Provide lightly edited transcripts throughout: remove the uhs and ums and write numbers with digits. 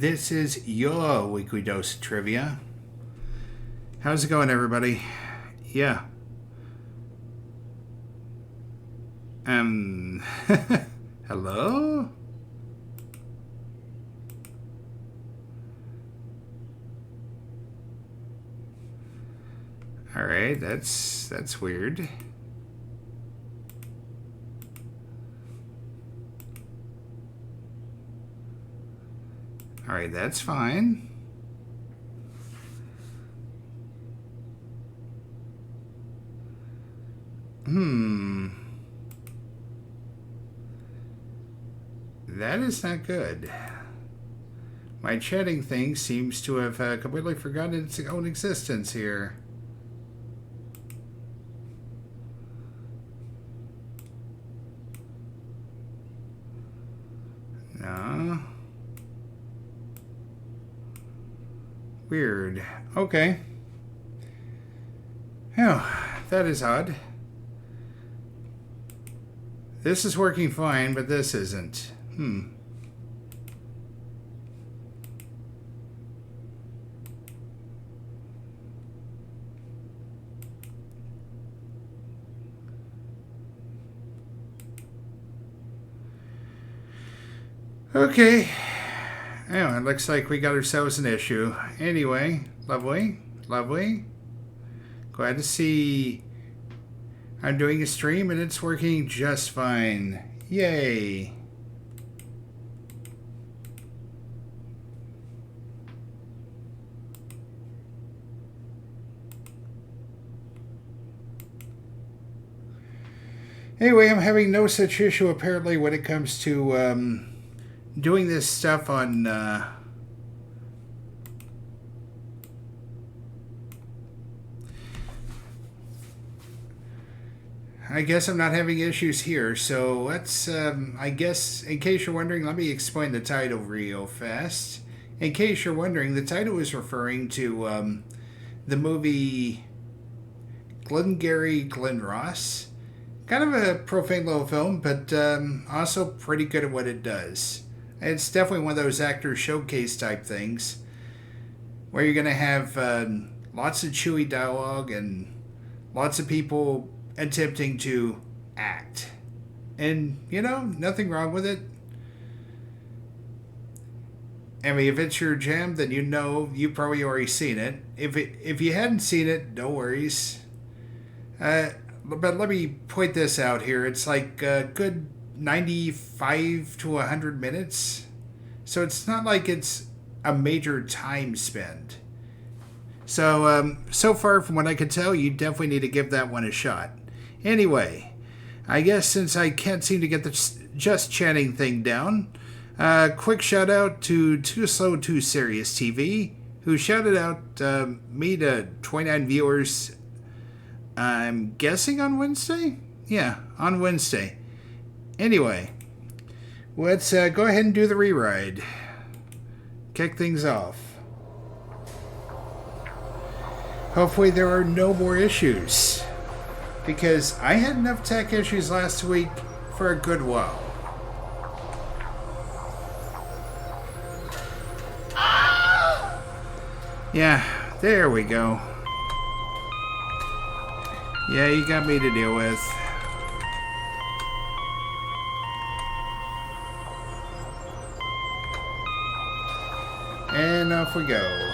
this is your weekly dose of trivia. How's it going, everybody? Yeah. Hello? Alright, that's weird. Alright, that's fine. That is not good. My chatting thing seems to have completely forgotten its own existence here. No. Weird. Okay. Oh, that is odd. This is working fine, but this isn't. Okay. Oh, it looks like we got ourselves an issue. Anyway, lovely. Glad to see I'm doing a stream and it's working just fine. Yay. Anyway, I'm having no such issue apparently when it comes to doing this stuff on I guess I'm not having issues here, so let's I guess in case you're wondering, let me explain the title real fast. In case you're wondering, the title is referring to the movie Glengarry Glen Ross. Kind of a profane little film, but also pretty good at what it does. It's definitely one of those actor showcase type things where you're going to have lots of chewy dialogue and lots of people attempting to act. And, you know, nothing wrong with it. I mean, if it's your jam, then you know you've probably already seen it. If you hadn't seen it, no worries. But let me point this out here. It's like a good 95 to 100 minutes. So it's not like it's a major time spent. So, so far from what I could tell, you definitely need to give that one a shot. Anyway, I guess since I can't seem to get the just chatting thing down, quick shout out to Too Slow Too Serious TV, who shouted out me to 29 viewers, I'm guessing on Wednesday? Yeah, on Wednesday. Anyway, let's go ahead and do the re-ride. Kick things off. Hopefully there are no more issues, because I had enough tech issues last week for a good while. Yeah, there we go. Yeah, you got me to deal with. And off we go.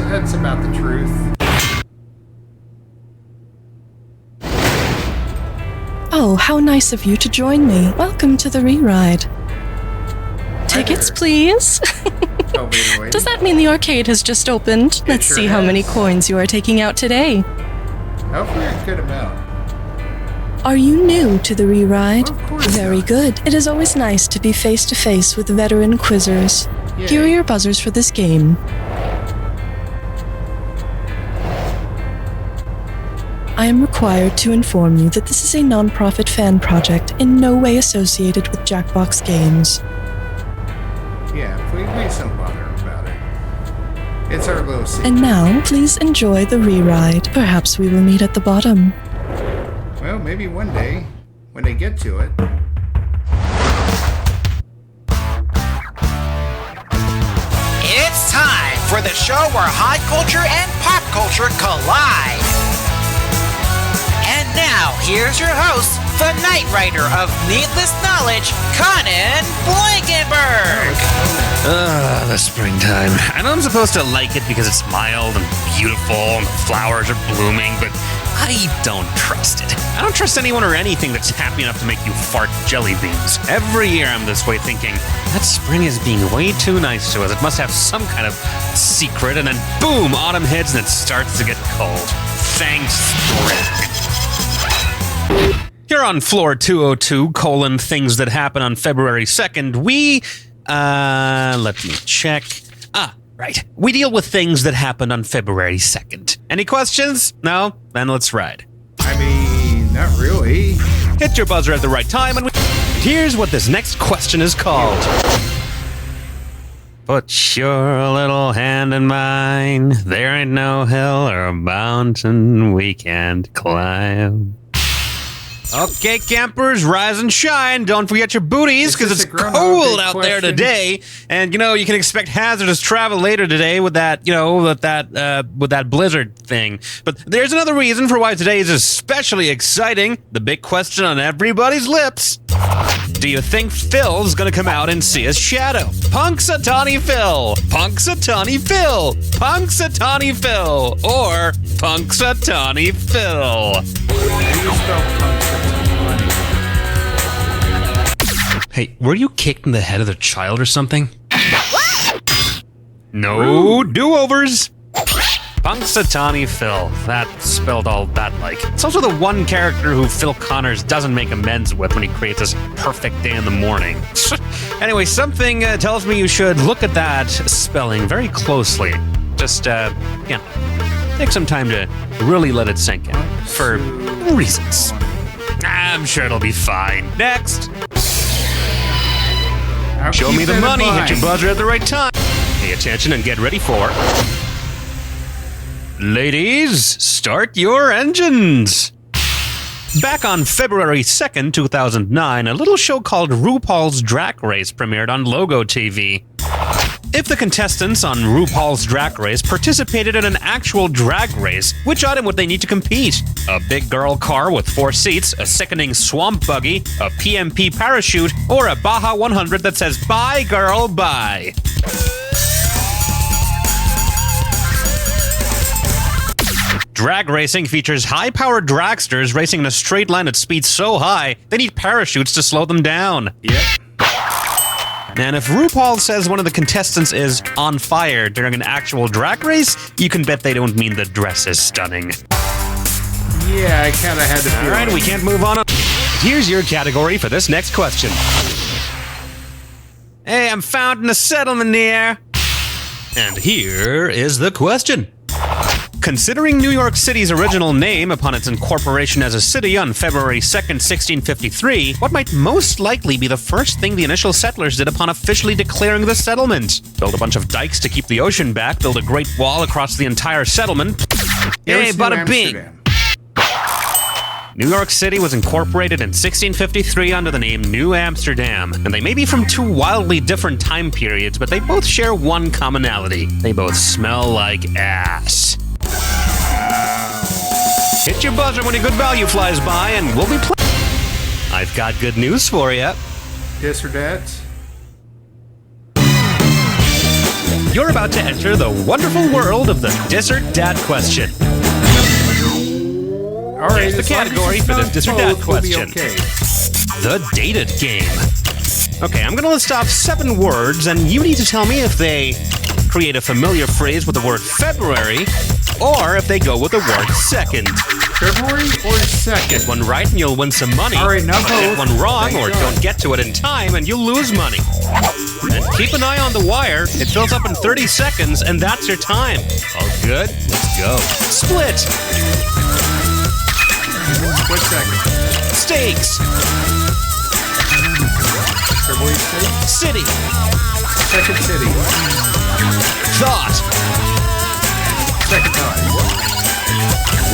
That's about the truth. Oh, how nice of you to join me. Welcome to the re-ride. Tickets, please. Does that mean the arcade has just opened? Let's see how many coins you are taking out today. Hopefully a good amount. Are you new to the Re-Ride? Of course Very not. good. It is always nice to be face-to-face with veteran quizzers. Yay. Here are your buzzers for this game. I am required to inform you that this is a non-profit fan project in no way associated with Jackbox Games. Yeah, please don't bother about it. It's our little secret. And now, please enjoy the Re-Ride. Perhaps we will meet at the bottom. Well, maybe one day, when they get to it. It's time for the show where high culture and pop culture collide. And now, here's your host, the Knight Rider of Needless Knowledge, Conan Blankenberg. The springtime. I know I'm supposed to like it because it's mild and beautiful and the flowers are blooming, but I don't trust it. I don't trust anyone or anything that's happy enough to make you fart jelly beans. Every year I'm this way thinking, that spring is being way too nice to us. It must have some kind of secret, and then boom, autumn hits and it starts to get cold. Thanks, spring. Here on Floor 202, things that happen on February 2nd, we, let me check. Right. We deal with things that happened on February 2nd. Any questions? No? Then let's ride. I mean, not really. Hit your buzzer at the right time, and here's what this next question is called. Put your little hand in mine. There ain't no hill or mountain we can't climb. Okay, campers, rise and shine. Don't forget your booties, because it's cold out there today. And, you know, you can expect hazardous travel later today with that, with that blizzard thing. But there's another reason for why today is especially exciting. The big question on everybody's lips. Do you think Phil's gonna come out and see his shadow? Punxsutawney Phil! Punxsutawney Phil! Punxsutawney Phil! Or Punxsutawney Phil! Hey, were you kicked in the head of the child or something? No do-overs! Punxsutawney Phil. That spelled all that like. It's also the one character who Phil Connors doesn't make amends with when he creates his perfect day in the morning. Anyway, something tells me you should look at that spelling very closely. Just, take some time to really let it sink in. For reasons. I'm sure it'll be fine. Next! Show me the money, hit your buzzer at the right time. Pay attention and get ready for... Ladies, start your engines! Back on February 2nd, 2009, a little show called RuPaul's Drag Race premiered on Logo TV. If the contestants on RuPaul's Drag Race participated in an actual drag race, which item would they need to compete? A big girl car with 4 seats, a sickening swamp buggy, a PMP parachute, or a Baja 100 that says, "Bye girl, bye"? Drag racing features high-powered dragsters racing in a straight line at speeds so high, they need parachutes to slow them down. Yep. And if RuPaul says one of the contestants is on fire during an actual drag race, you can bet they don't mean the dress is stunning. Yeah, I kind of had to feel Alright, we can't move on. Here's your category for this next question. Hey, I'm found in a settlement near. And here is the question. Considering New York City's original name upon its incorporation as a city on February 2nd, 1653, what might most likely be the first thing the initial settlers did upon officially declaring the settlement? Build a bunch of dikes to keep the ocean back, build a great wall across the entire settlement. Hey, bada bing! New York City was incorporated in 1653 under the name New Amsterdam, and they may be from 2 wildly different time periods, but they both share one commonality. They both smell like ass. Hit your buzzer when a good value flies by, and we'll be playing. I've got good news for you. This or that? You're about to enter the wonderful world of the Dis or Dat question. All right, Here's the category for this Dis or Dat question. Okay. The Dated Game. Okay, I'm going to list off 7 words, and you need to tell me if they create a familiar phrase with the word February, or if they go with the word second. February or 2nd? Get one right and you'll win some money. All right, now vote. Get one wrong Thank or God. don't get to it in time and you'll lose money. And keep an eye on the wire. It fills up in 30 seconds and that's your time. All good? Let's go. Split. What 2nd? Stakes. February 2nd? City. 2nd city. Thought. 2nd time.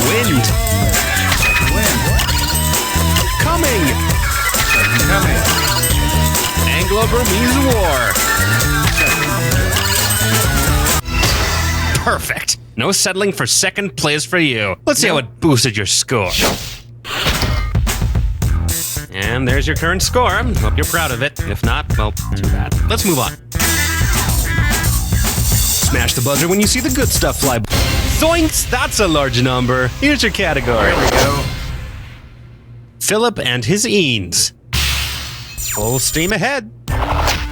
Wind. When? Coming. Coming. Anglo-Burmese War. Perfect. No settling for second place for you. Let's see how it boosted your score. And there's your current score. Hope you're proud of it. If not, well, too bad. Let's move on. Smash the buzzer when you see the good stuff fly. Zoinks! That's a large number. Here's your category. There we go. Philip and his Eanes. Full steam ahead.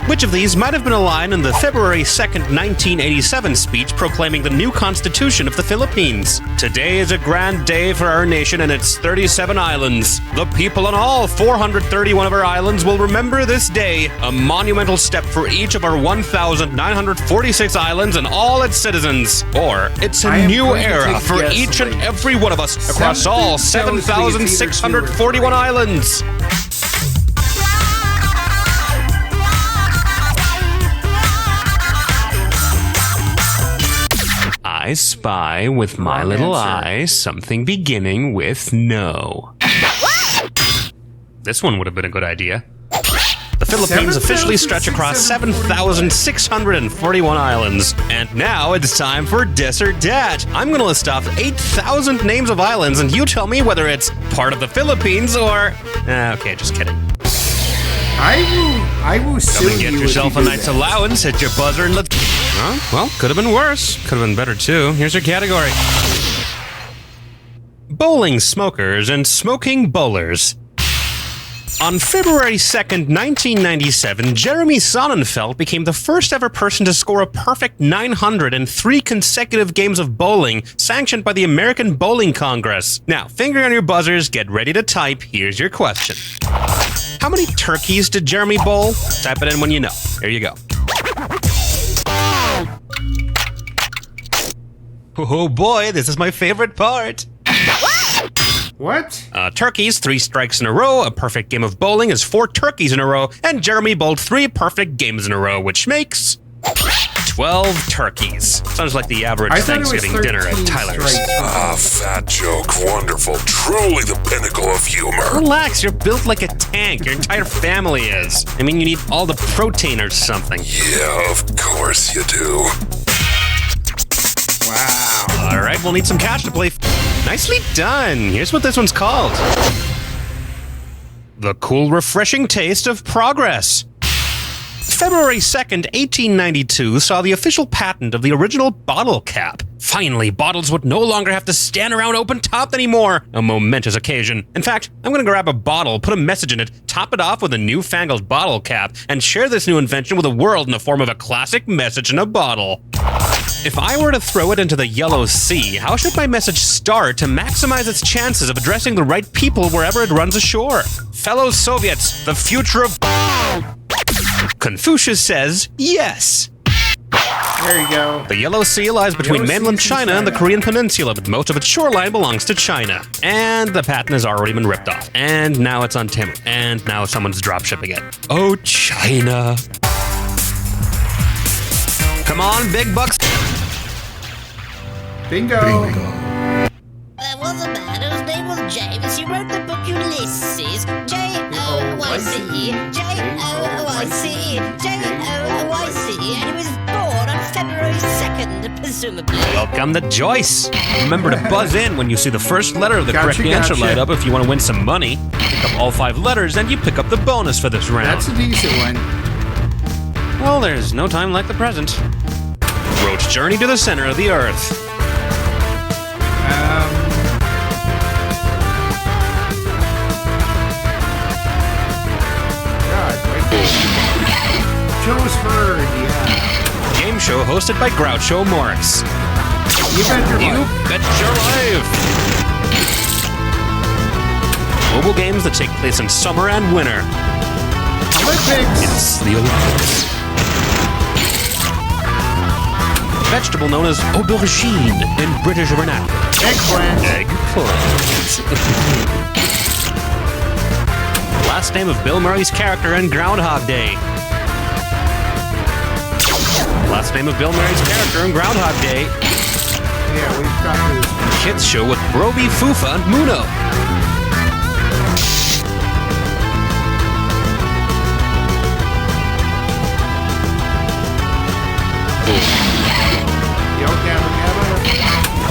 Which of these might have been a line in the February 2nd, 1987 speech proclaiming the new constitution of the Philippines? Today is a grand day for our nation and its 37 islands. The people on all 431 of our islands will remember this day, a monumental step for each of our 1,946 islands and all its citizens. Or, it's a new era for each and every one of us across all 7,641 islands. I spy with my little eye something beginning with no. This one would have been a good idea. The Philippines officially stretch across 7,641 islands. And now it's time for Dis or Dat. I'm going to list off 8,000 names of islands, and you tell me whether it's part of the Philippines or... okay, just kidding. I will sue Come and get you yourself if a you do night's that. allowance, hit your buzzer, and let's... well, could have been worse. Could have been better, too. Here's your category. Bowling smokers and smoking bowlers. On February 2nd, 1997, Jeremy Sonnenfeld became the first ever person to score a perfect 900 in 3 consecutive games of bowling, sanctioned by the American Bowling Congress. Now, finger on your buzzers, get ready to type. Here's your question. How many turkeys did Jeremy bowl? Type it in when you know. There you go. Oh boy, this is my favorite part. What? Turkeys, 3 strikes in a row. A perfect game of bowling is 4 turkeys in a row. And Jeremy bowled 3 perfect games in a row, which makes 12 turkeys. Sounds like the average Thanksgiving dinner at Tyler's. Ah, fat joke. Wonderful. Truly the pinnacle of humor. Relax, you're built like a tank. Your entire family is. I mean, you need all the protein or something. Yeah, of course you do. Wow. All right, we'll need some cash to play. Nicely done. Here's what this one's called. The cool, refreshing taste of progress. February 2nd, 1892 saw the official patent of the original bottle cap. Finally, bottles would no longer have to stand around open-topped anymore. A momentous occasion. In fact, I'm gonna grab a bottle, put a message in it, top it off with a newfangled bottle cap, and share this new invention with the world in the form of a classic message in a bottle. If I were to throw it into the Yellow Sea, how should my message start to maximize its chances of addressing the right people wherever it runs ashore? Fellow Soviets, the future of... Confucius says yes. There you go. The Yellow Sea lies between mainland China and the Korean Peninsula, but most of its shoreline belongs to China. And the patent has already been ripped off. And now it's on Timor. And now someone's dropshipping it. Oh, China. Come on, big bucks. Bingo. There was a man whose name was James. He wrote the book Ulysses. J-O-Y-C. J-O-Y-C. J-O-Y-C. And he was born on February 2nd, presumably. Welcome to Joyce. Remember to buzz in when you see the first letter of the correct answer light up if you want to win some money. Pick up all 5 letters and you pick up the bonus for this round. That's a decent one. Well, there's no time like the present. Roach journey to the center of the earth. Joe's Bird, yeah. Game show hosted by Groucho Morris. You bet your You life. bet your life. Mobile games that take place in summer and winter. Olympics. It's the Olympics. Vegetable known as aubergine in British vernacular. Eggplant. Last name of Bill Murray's character in Groundhog Day. Last name of Bill Murray's character in Groundhog Day. Yeah, we've got this. Kids show with Broby, Fufa, and Muno.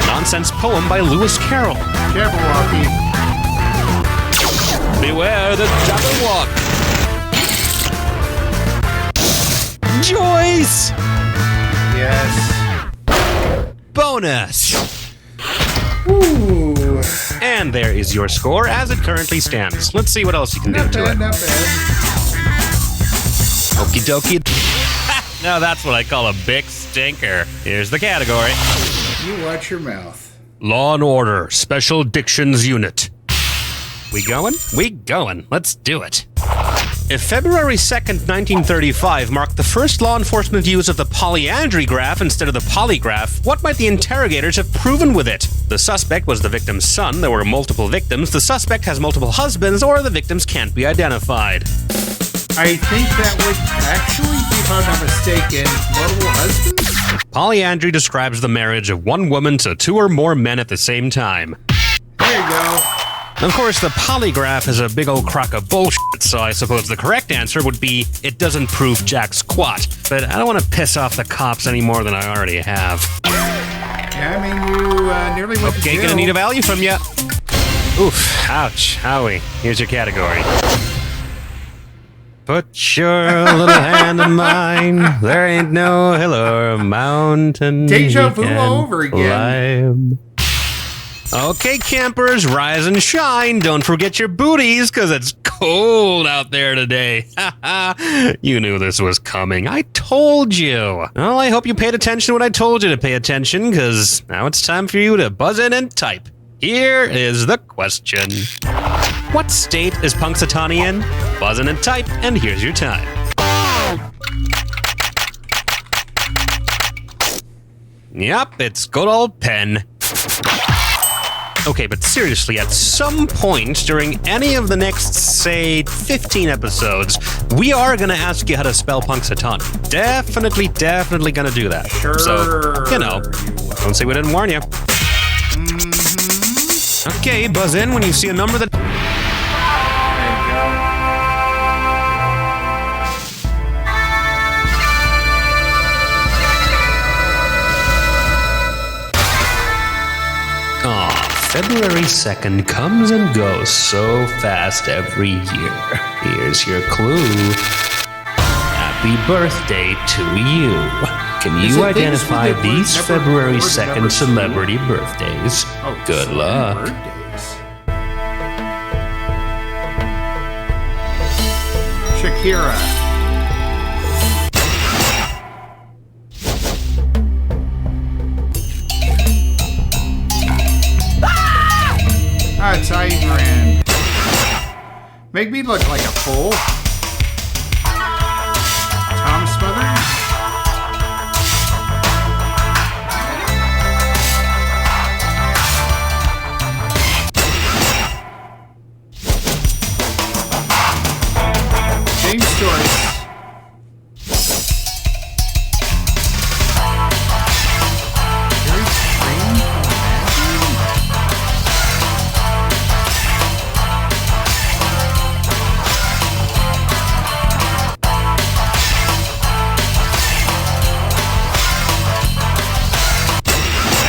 Nonsense poem by Lewis Carroll. Jabberwocky. Beware the Jabberwock. Joyce! Yes. Bonus! Ooh. And there is your score as it currently stands. Let's see what else you can do to it. Not bad. Okie dokie. Now that's what I call a big stinker. Here's the category. You watch your mouth. Law and Order Special Dictions Unit. We going? We going. Let's do it. If February 2nd, 1935 marked the first law enforcement use of the polyandry graph instead of the polygraph, what might the interrogators have proven with it? The suspect was the victim's son, there were multiple victims, the suspect has multiple husbands, or the victims can't be identified. I think that would actually, if I'm not mistaken, multiple husbands? Polyandry describes the marriage of one woman to two or more men at the same time. There you go. Of course, the polygraph is a big old crock of bullshit, so I suppose the correct answer would be, it doesn't prove jack squat. But I don't want to piss off the cops any more than I already have. Yeah, I mean, you nearly went to jail. Okay, gonna need a value from ya. Oof, ouch, howie. Here's your category. Put your little hand in mine. There ain't no hill or mountain. Deja vu all over again. Climb. Okay, campers, rise and shine. Don't forget your booties, because it's cold out there today. You knew this was coming. I told you. Well, I hope you paid attention when I told you to pay attention, because now it's time for you to buzz in and type. Here is the question. What state is Punxsutawney in? Buzz in and type, and here's your time. Yep, it's good old Penn. Okay, but seriously, at some point during any of the next, say, 15 episodes, we are going to ask you how to spell Punxsutawney. Definitely going to do that. Sure. So, you know, don't say we didn't warn you. Okay, buzz in when you see a number that... February 2nd comes and goes so fast every year. Here's your clue. Happy birthday to you. Can you identify these February 2nd celebrity birthdays? Good luck. Shakira. It's Ivan. Make me look like a fool. Tom Smothers? James Joyce.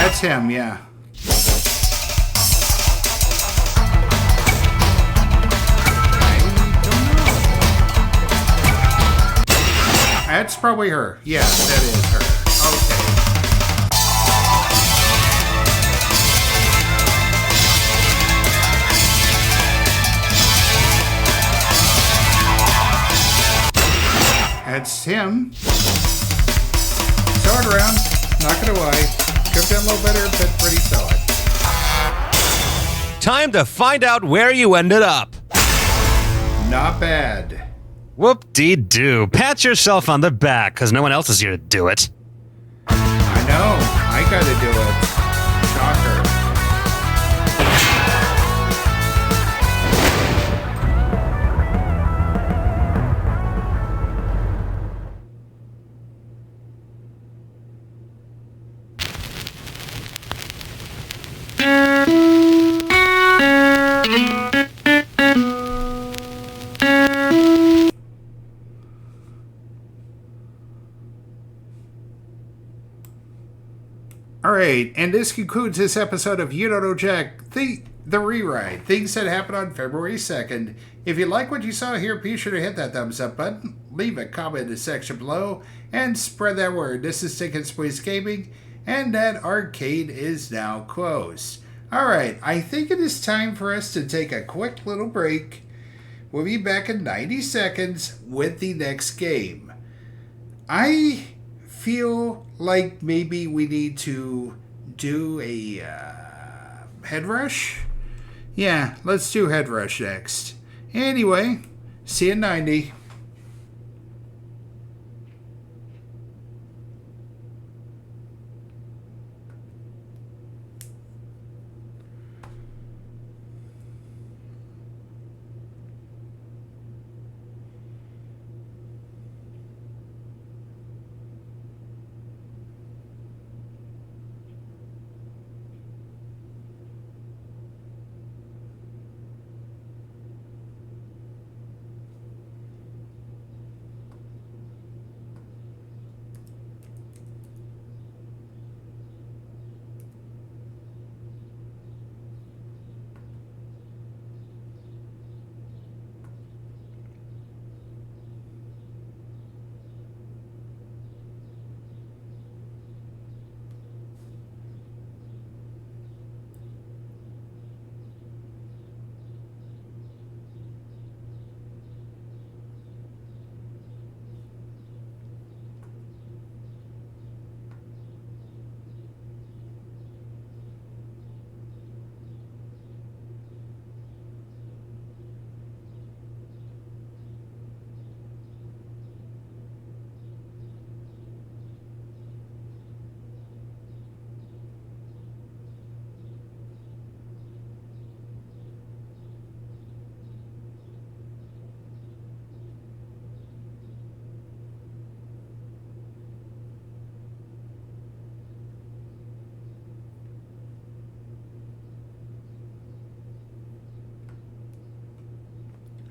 That's him, yeah. That's probably her. Yes, that is her. Okay. That's him. Throw it around. Not gonna lie. Could have done a little better, but pretty solid. Time to find out where you ended up. Not bad. Whoop-dee-doo. Pat yourself on the back, because no one else is here to do it. I know. I gotta do it. Shocker. Alright, and this concludes this episode of You Don't Know Jack, the rewrite. Things that happened on February 2nd. If you like what you saw here, be sure to hit that thumbs up button, leave a comment in the section below, and spread that word. This is Stick and Squeeze Gaming, and that arcade is now closed. Alright, I think it is time for us to take a quick little break. We'll be back in 90 seconds with the next game. I feel like maybe we need to do a Headrush? Yeah, let's do Headrush next. Anyway, see you in 90.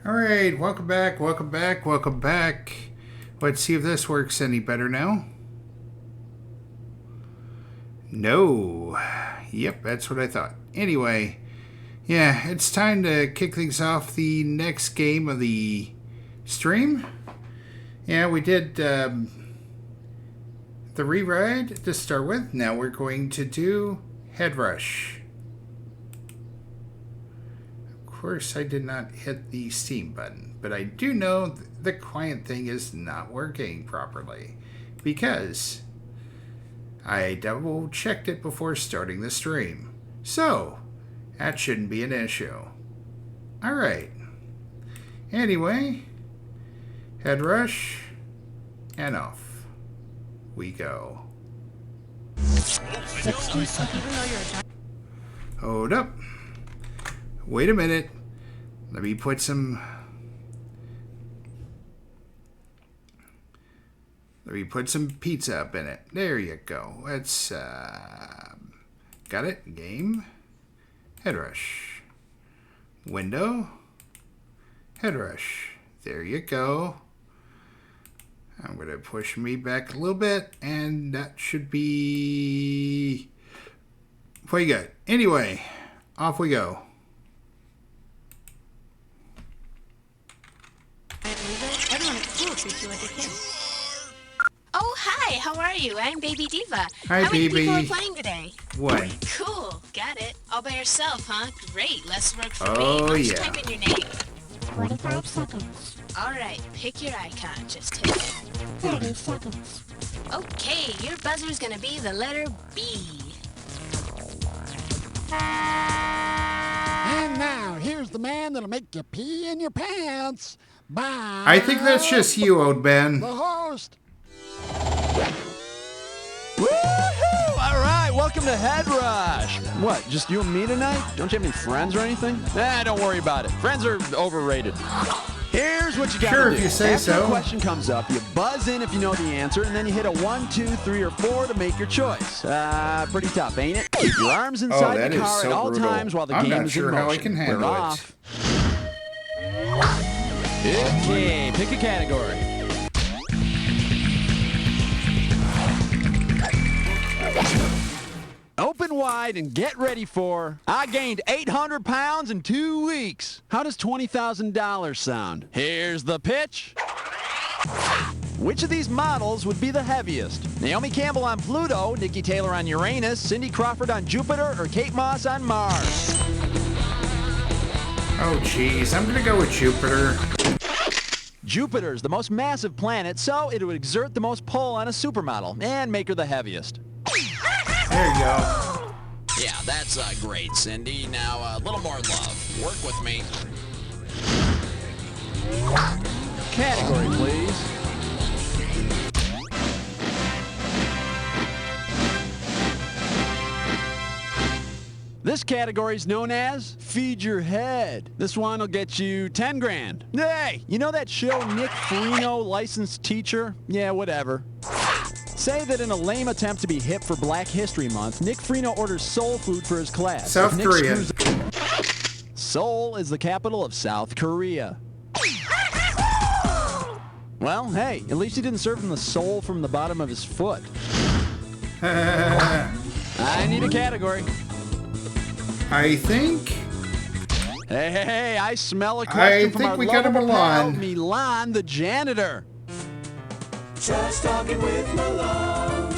Alright, welcome back. Let's see if this works any better now. No. Yep, that's what I thought. Anyway, yeah, it's time to kick things off the next game of the stream. Yeah, we did the rewrite to start with. Now we're going to do Headrush. Of course, I did not hit the Steam button, but I do know the client thing is not working properly because I double checked it before starting the stream. So, that shouldn't be an issue. Alright. Anyway, Headrush, and off we go. 60 seconds. Hold up. Wait a minute. Let me put some pizza up in it. There you go. Let's got it. Game. Headrush. Window. Headrush. There you go. I'm going to push me back a little bit, and that should be pretty good. Anyway, off we go. Oh, hi, how are you? I'm Baby Diva. Hi, how many Baby. people are playing today? One. Cool, got it. All by yourself, huh? Great, less work for me. Oh, Why don't you yeah. type in your name? 45 seconds. Alright, pick your icon. Just hit it. 30 seconds. Okay, your buzzer's gonna be the letter B. here's the man that'll make you pee in your pants. Bye. I think that's just you, Old Ben. The host. Woohoo! All right, welcome to Headrush. What, just you and me tonight? Don't you have any friends or anything? Don't worry about it. Friends are overrated. Here's what you got to do. Sure, if you say After so. a question comes up, you buzz in if you know the answer, and then you hit a 1, 2, 3, or 4 to make your choice. Pretty tough, ain't it? Keep your arms inside the car at all times while the game is in motion. I'm not sure how I can handle We're it. off. Okay, pick a category. Open wide and get ready for, I gained 800 pounds in 2 weeks. How does $20,000 sound? Here's the pitch. Which of these models would be the heaviest? Naomi Campbell on Pluto, Nikki Taylor on Uranus, Cindy Crawford on Jupiter, or Kate Moss on Mars? Oh, jeez. I'm going to go with Jupiter. Jupiter's the most massive planet, so it would exert the most pull on a supermodel and make her the heaviest. There you go. Yeah, that's great, Cindy. Now, a little more love. Work with me. Category, please. This category is known as Feed Your Head. This one will get you 10 grand. Hey, you know that show Nick Farino, Licensed Teacher? Yeah, whatever. Say that in a lame attempt to be hip for Black History Month, Nick Farino orders soul food for his class. South Korea. Seoul is the capital of South Korea. Well, hey, at least he didn't serve him the sole from the bottom of his foot. I need a category. I think... Hey, I smell a question from our lovable pal, Milan, the janitor. Just talking with Milan.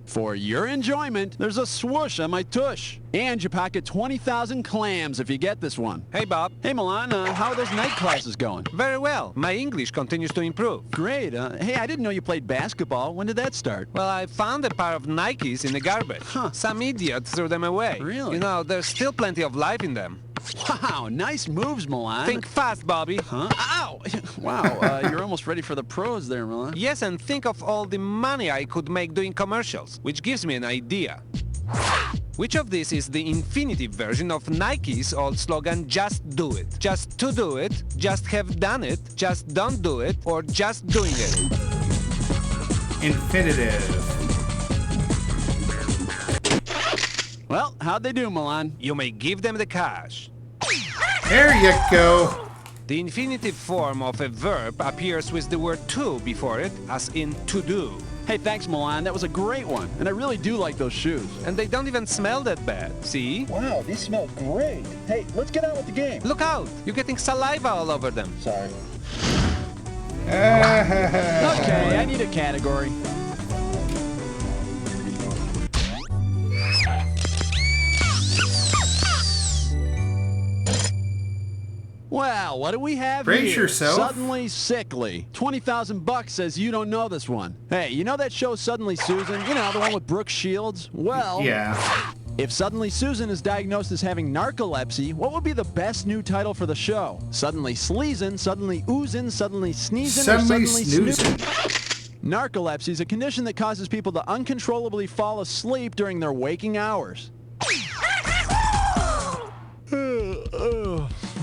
For your enjoyment, there's a swoosh on my tush. And you pocket 20,000 clams if you get this one. Hey, Bob. Hey, Milan, how are those night classes going? Very well. My English continues to improve. Great. Hey, I didn't know you played basketball. When did that start? Well, I found a pair of Nikes in the garbage. Some idiot threw them away. Really? You know, there's still plenty of life in them. Wow, nice moves, Milan. Think fast, Bobby. Huh? Ow! Wow, you're almost ready for the pros there, Milan. Yes, and think of all the money I could make doing commercials, which gives me an idea. Which of these is the infinitive version of Nike's old slogan, just do it? Just to do it, just have done it, just don't do it, or just doing it? Infinitive. Well, how'd they do, Milan? You may give them the cash. There you go. The infinitive form of a verb appears with the word to before it, as in to do. Hey, thanks, Milan. That was a great one. And I really do like those shoes. And they don't even smell that bad, see? Wow, these smell great. Hey, let's get on with the game. Look out! You're getting saliva all over them. Sorry. Okay, I need a category. Well, what do we have Brace here? yourself. Suddenly Sickly. $20,000 says you don't know this one. Hey, you know that show Suddenly Susan? You know, the one with Brooke Shields? Well, yeah. If Suddenly Susan is diagnosed as having narcolepsy, what would be the best new title for the show? Suddenly Sleezin', Suddenly Oozin', Suddenly Sneezin', or Suddenly Suddenly Snoozin'. Narcolepsy is a condition that causes people to uncontrollably fall asleep during their waking hours.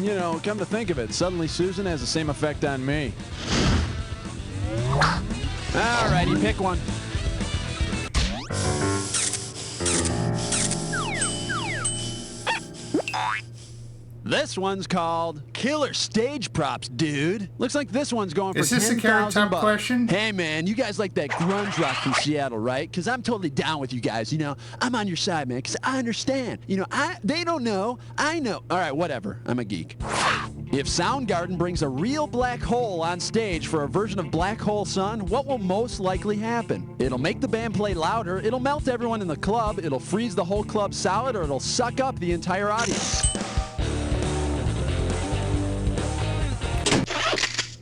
You know, come to think of it, Suddenly Susan has the same effect on me. Alrighty, pick one. This one's called Killer Stage Props, dude. Looks like this one's going for $10,000. Is this a Carrot Top question? Hey, man, you guys like that grunge rock from Seattle, right? Because I'm totally down with you guys. You know, I'm on your side, man, because I understand. You know, they don't know. I know. All right, whatever. I'm a geek. If Soundgarden brings a real black hole on stage for a version of Black Hole Sun, what will most likely happen? It'll make the band play louder, it'll melt everyone in the club, it'll freeze the whole club solid, or it'll suck up the entire audience.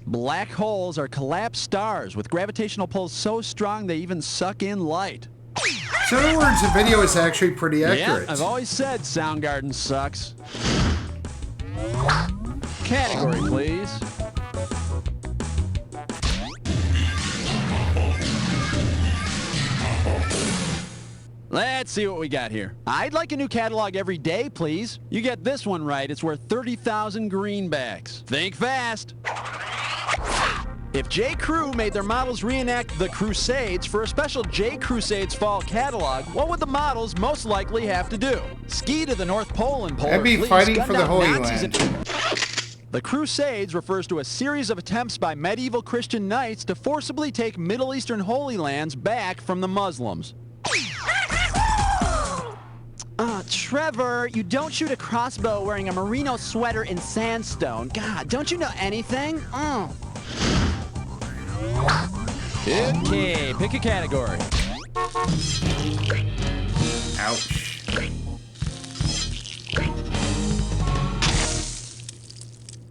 Black holes are collapsed stars with gravitational pulls so strong they even suck in light. So in other words, the video is actually pretty accurate. Yeah, I've always said Soundgarden sucks. Category, please. Let's see what we got here. I'd like a new catalog every day, please. You get this one right, it's worth 30,000 greenbacks. Think fast. If J. Crew made their models reenact the Crusades for a special J. Crusades fall catalog, what would the models most likely have to do? Ski to the North Pole and Polar That'd be Fleece, fighting gun for the down Holy Nazis Land. The Crusades refers to a series of attempts by medieval Christian knights to forcibly take Middle Eastern Holy Lands back from the Muslims. Trevor, you don't shoot a crossbow wearing a merino sweater in sandstone. God, don't you know anything? Okay, pick a category. Ouch.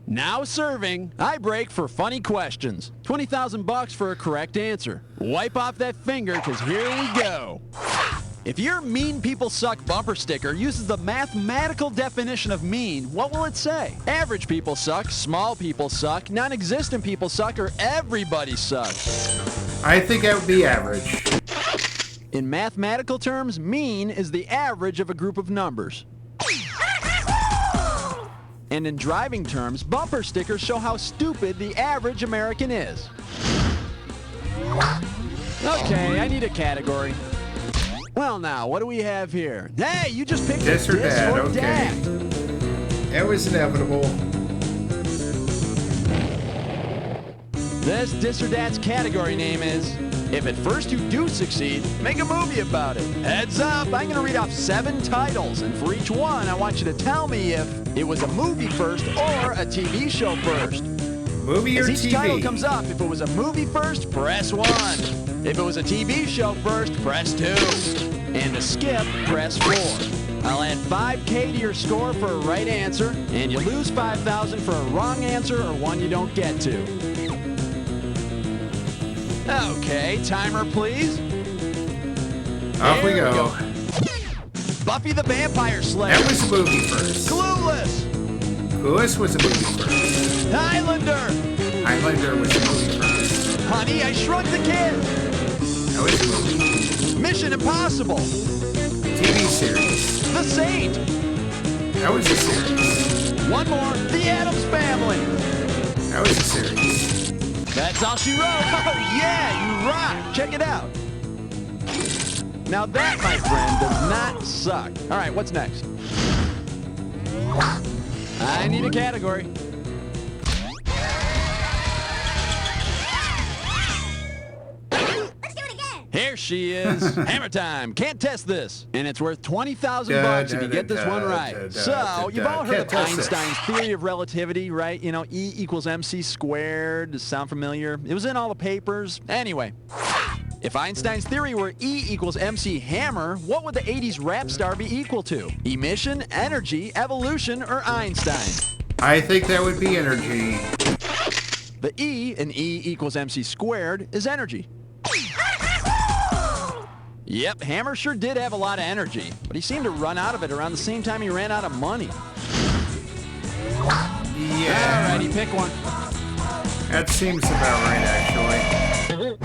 Now serving, I break for funny questions. 20,000 bucks for a correct answer. Wipe off that finger, because here we go. If your Mean People Suck bumper sticker uses the mathematical definition of mean, what will it say? Average people suck, small people suck, non-existent people suck, or everybody sucks? I think that would be average. In mathematical terms, mean is the average of a group of numbers. And in driving terms, bumper stickers show how stupid the average American is. Okay, I need a category. Well now, what do we have here? Hey, you just picked This or that, okay. that. That was inevitable. This Dis or Dat's category name is, if at first you do succeed, make a movie about it. Heads up, I'm gonna read off 7 titles, and for each one, I want you to tell me if it was a movie first or a TV show first. Movie or As each TV? title comes up, if it was a movie first, press 1. If it was a TV show first, press 2. And to skip, press 4. I'll add 5K to your score for a right answer, and you lose 5,000 for a wrong answer or one you don't get to. Okay, timer please. Off we Here go. Buffy the Vampire Slayer. That was a movie first. Clueless. Clueless was a movie first. Highlander. Highlander was a movie first. Honey, I Shrunk the Kids. That was a movie. Mission Impossible. TV series. The Saint. That was a series. One more. The Addams Family. That was a series. That's all she wrote. Oh yeah, you rock. Check it out. Now that, my friend, does not suck. All right, what's next? I need a category. Here she is. Hammer time. Can't test this. And it's worth 20,000 bucks if you get this one right. So, you've all heard of Einstein's theory of relativity, right? You know, E equals mc squared. Does sound familiar? It was in all the papers. Anyway, if Einstein's theory were E equals mc hammer, what would the 80s rap star be equal to? Emission, energy, evolution, or Einstein? I think that would be energy. The E in E equals mc squared is energy. Yep, Hammer sure did have a lot of energy, but he seemed to run out of it around the same time he ran out of money. Yeah. Alrighty, pick one. That seems about right, actually.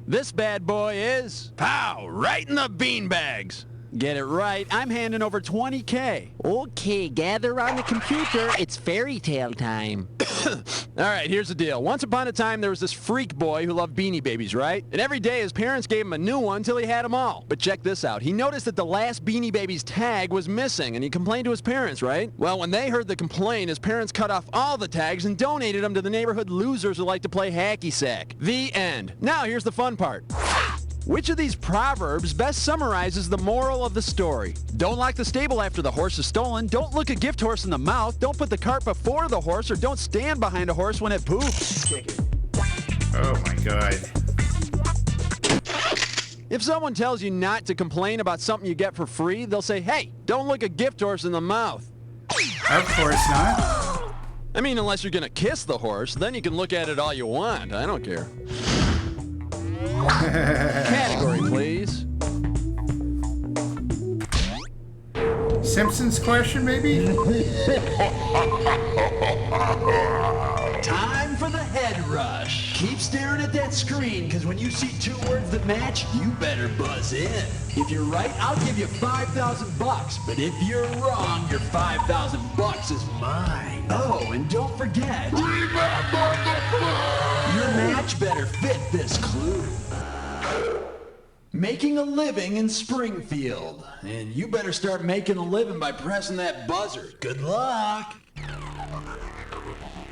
This bad boy is... Pow! Right in the beanbags! Get it right, I'm handing over 20K. Okay, gather around the computer. It's fairy tale time. All right, here's the deal. Once upon a time, there was this freak boy who loved Beanie Babies, right? And every day, his parents gave him a new one till he had them all. But check this out. He noticed that the last Beanie Babies tag was missing, and he complained to his parents, right? Well, when they heard the complaint, his parents cut off all the tags and donated them to the neighborhood losers who like to play hacky sack. The end. Now, here's the fun part. Which of these proverbs best summarizes the moral of the story? Don't lock the stable after the horse is stolen. Don't look a gift horse in the mouth. Don't put the cart before the horse, or don't stand behind a horse when it poops. Oh my god. If someone tells you not to complain about something you get for free, they'll say, hey, don't look a gift horse in the mouth. Of course not. I mean, unless you're gonna kiss the horse, then you can look at it all you want. I don't care. Category, please. Simpsons question, maybe? Time for the head rush. Keep staring at that screen, because when you see two words that match, you better buzz in. If you're right, I'll give you $5,000. But if you're wrong, your $5,000 is mine. Oh, and don't forget, your match better fit this clue. Making a living in Springfield. And you better start making a living by pressing that buzzer. Good luck.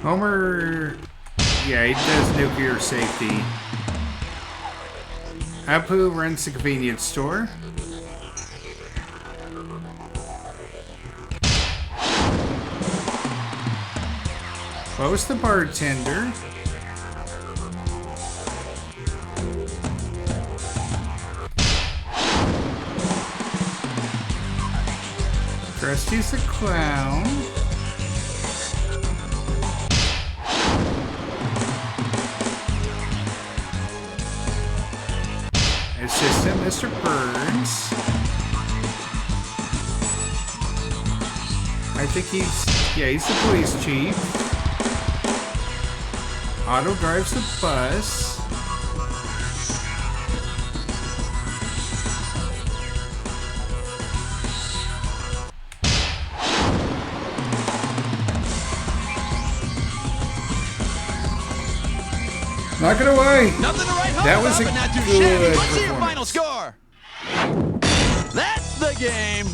Homer, yeah, he does nuclear safety. Apu runs the convenience store. Bo's the bartender. Krusty's the clown. Assistant Mr. Burns. I think he's the police chief. Otto drives the bus. Not gonna wait. Nothing to write home That was about, a but not too good shabby. Let's see your performance. final score. That's the game.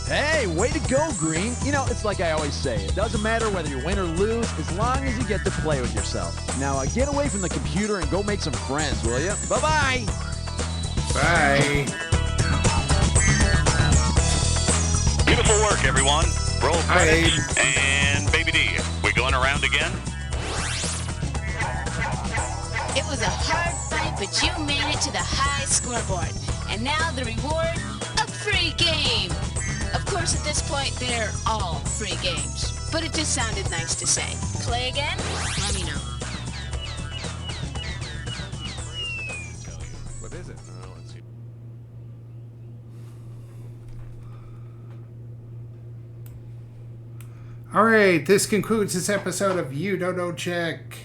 Hey, way to go, Green. You know, it's like I always say, it doesn't matter whether you win or lose, as long as you get to play with yourself. Now, get away from the computer and go make some friends, will you? Bye-bye. Bye. Beautiful work, everyone. Roll Hi, credits. And Baby D, we going around again? It was a hard fight, but you made it to the high scoreboard. And now the reward, a free game. Of course, at this point, they're all free games. But it just sounded nice to say. Play again? Let me know. What is it? Let's see. All right, this concludes this episode of You Don't Know Check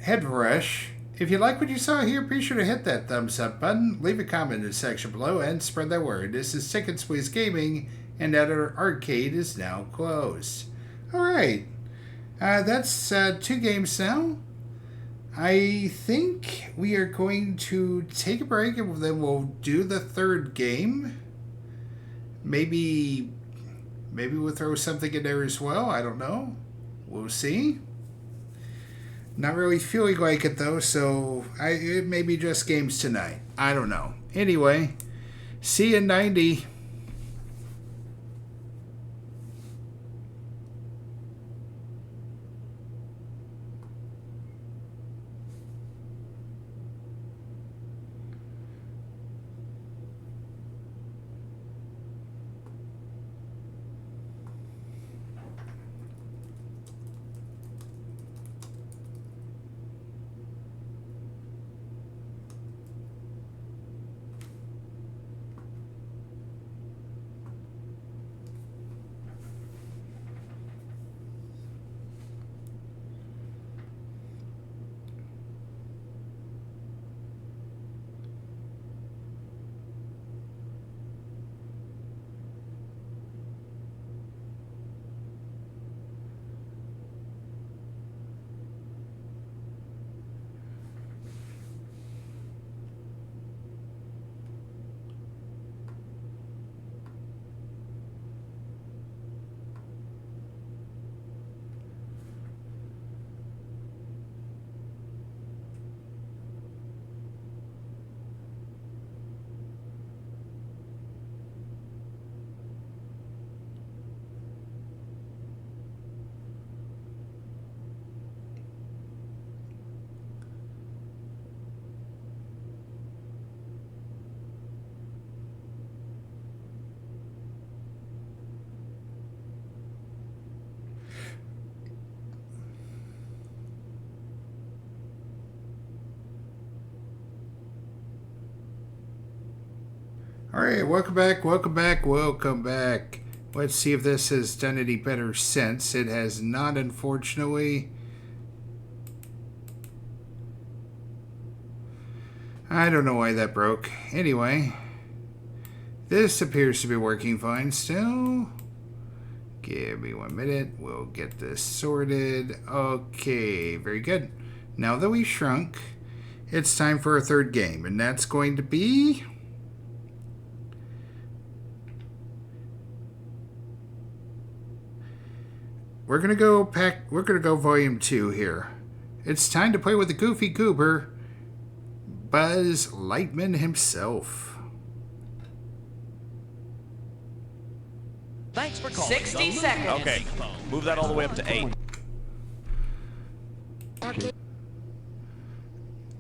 Headrush. If you like what you saw here, be sure to hit that thumbs up button, leave a comment in the section below, and spread that word. This is Ticket Squeeze Gaming, and that arcade is now closed. All right, that's 2 games now. I think we are going to take a break, and then we'll do the 3rd game. Maybe we'll throw something in there as well. I don't know. We'll see. Not really feeling like it though, so it may be just games tonight. I don't know. Anyway, see you in 90. Alright, welcome back, welcome back, welcome back. Let's see if this has done any better since. It has not, unfortunately. I don't know why that broke. Anyway, this appears to be working fine still. Give me 1 minute. We'll get this sorted. Okay, very good. Now that we shrunk, it's time for our third game, and that's going to be... We're gonna go volume 2 here. It's time to play with the Goofy Goober, Buzz Lightman himself. Thanks for calling. 60 seconds. Okay, move that all the way up to 8.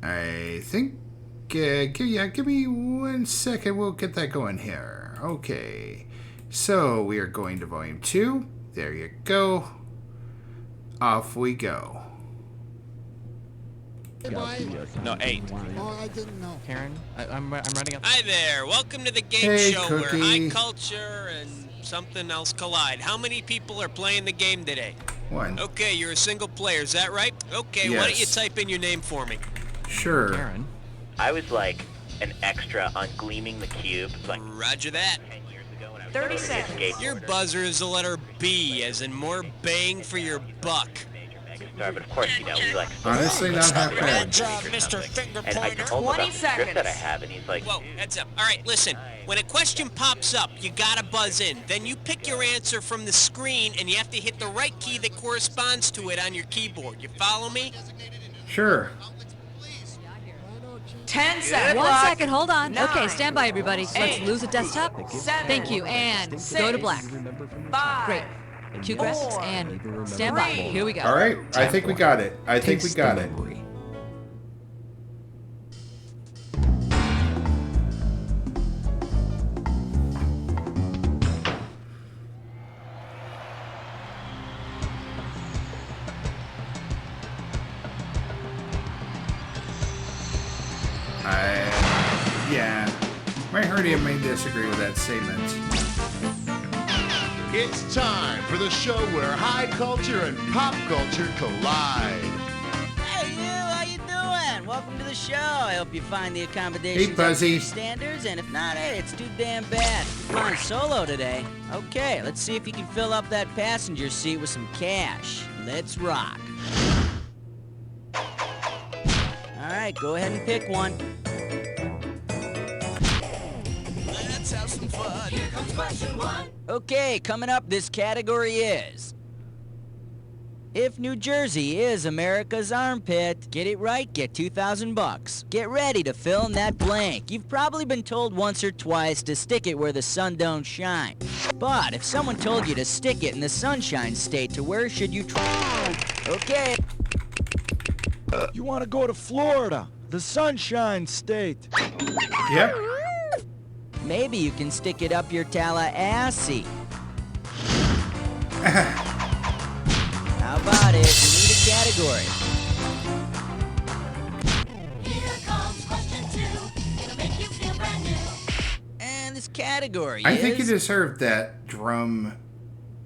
I think, give me 1 second. We'll get that going here. Okay, so we are going to volume 2. There you go. Off we go. No, 8. Oh, I didn't know. Karen, I'm running up. Hi there. Welcome to the game Hey, show Cookie. where high culture and something else collide. How many people are playing the game today? 1. Okay, you're a single player, is that right? Okay, why don't you Yes. type in your name for me? Sure. Karen. I was like an extra on Gleaming the Cube. Like Roger that. 10 years ago when I was 30 a seconds. Your buzzer is the letter B, as in more bang for your buck. megastar, but of course, you know, we like... Honestly, not half bad. Mr. Finger Pointer. And I told him about the script that I have, and he's like... Whoa, heads up. All right, listen. When a question pops up, you gotta buzz in. Then you pick your answer from the screen, and you have to hit the right key that corresponds to it on your keyboard. You follow me? Sure. 10 seconds. 1 second, hold on. 9, Okay, stand by, everybody. Let's lose a desktop. 7, Thank you, and go to black. 5, Great. Cue crests, and stand by. Here we go. All right, I think we got it. I think we got it. Yeah. My hernia may disagree with that statement. It's time for the show where high culture and pop culture collide. Hey, you, how you doing? Welcome to the show. I hope you find the accommodations Hey, Buzzy. up to your standards, and if not, hey, it's too damn bad. You're flying solo today. Okay, let's see if you can fill up that passenger seat with some cash. Let's rock. All right, go ahead and pick one. Let's have some fun. Here comes question 1. Okay, coming up, this category is... If New Jersey is America's armpit, get it right, get $2,000. Get ready to fill in that blank. You've probably been told once or twice to stick it where the sun don't shine. But if someone told you to stick it in the sunshine state, to where should you try? Okay. You want to go to Florida, the sunshine state. Yep. Maybe you can stick it up your Tallahassee. How about it? We need a category. Here comes question 2. It'll make you feel brand new. And this category I is... think you deserved that drum.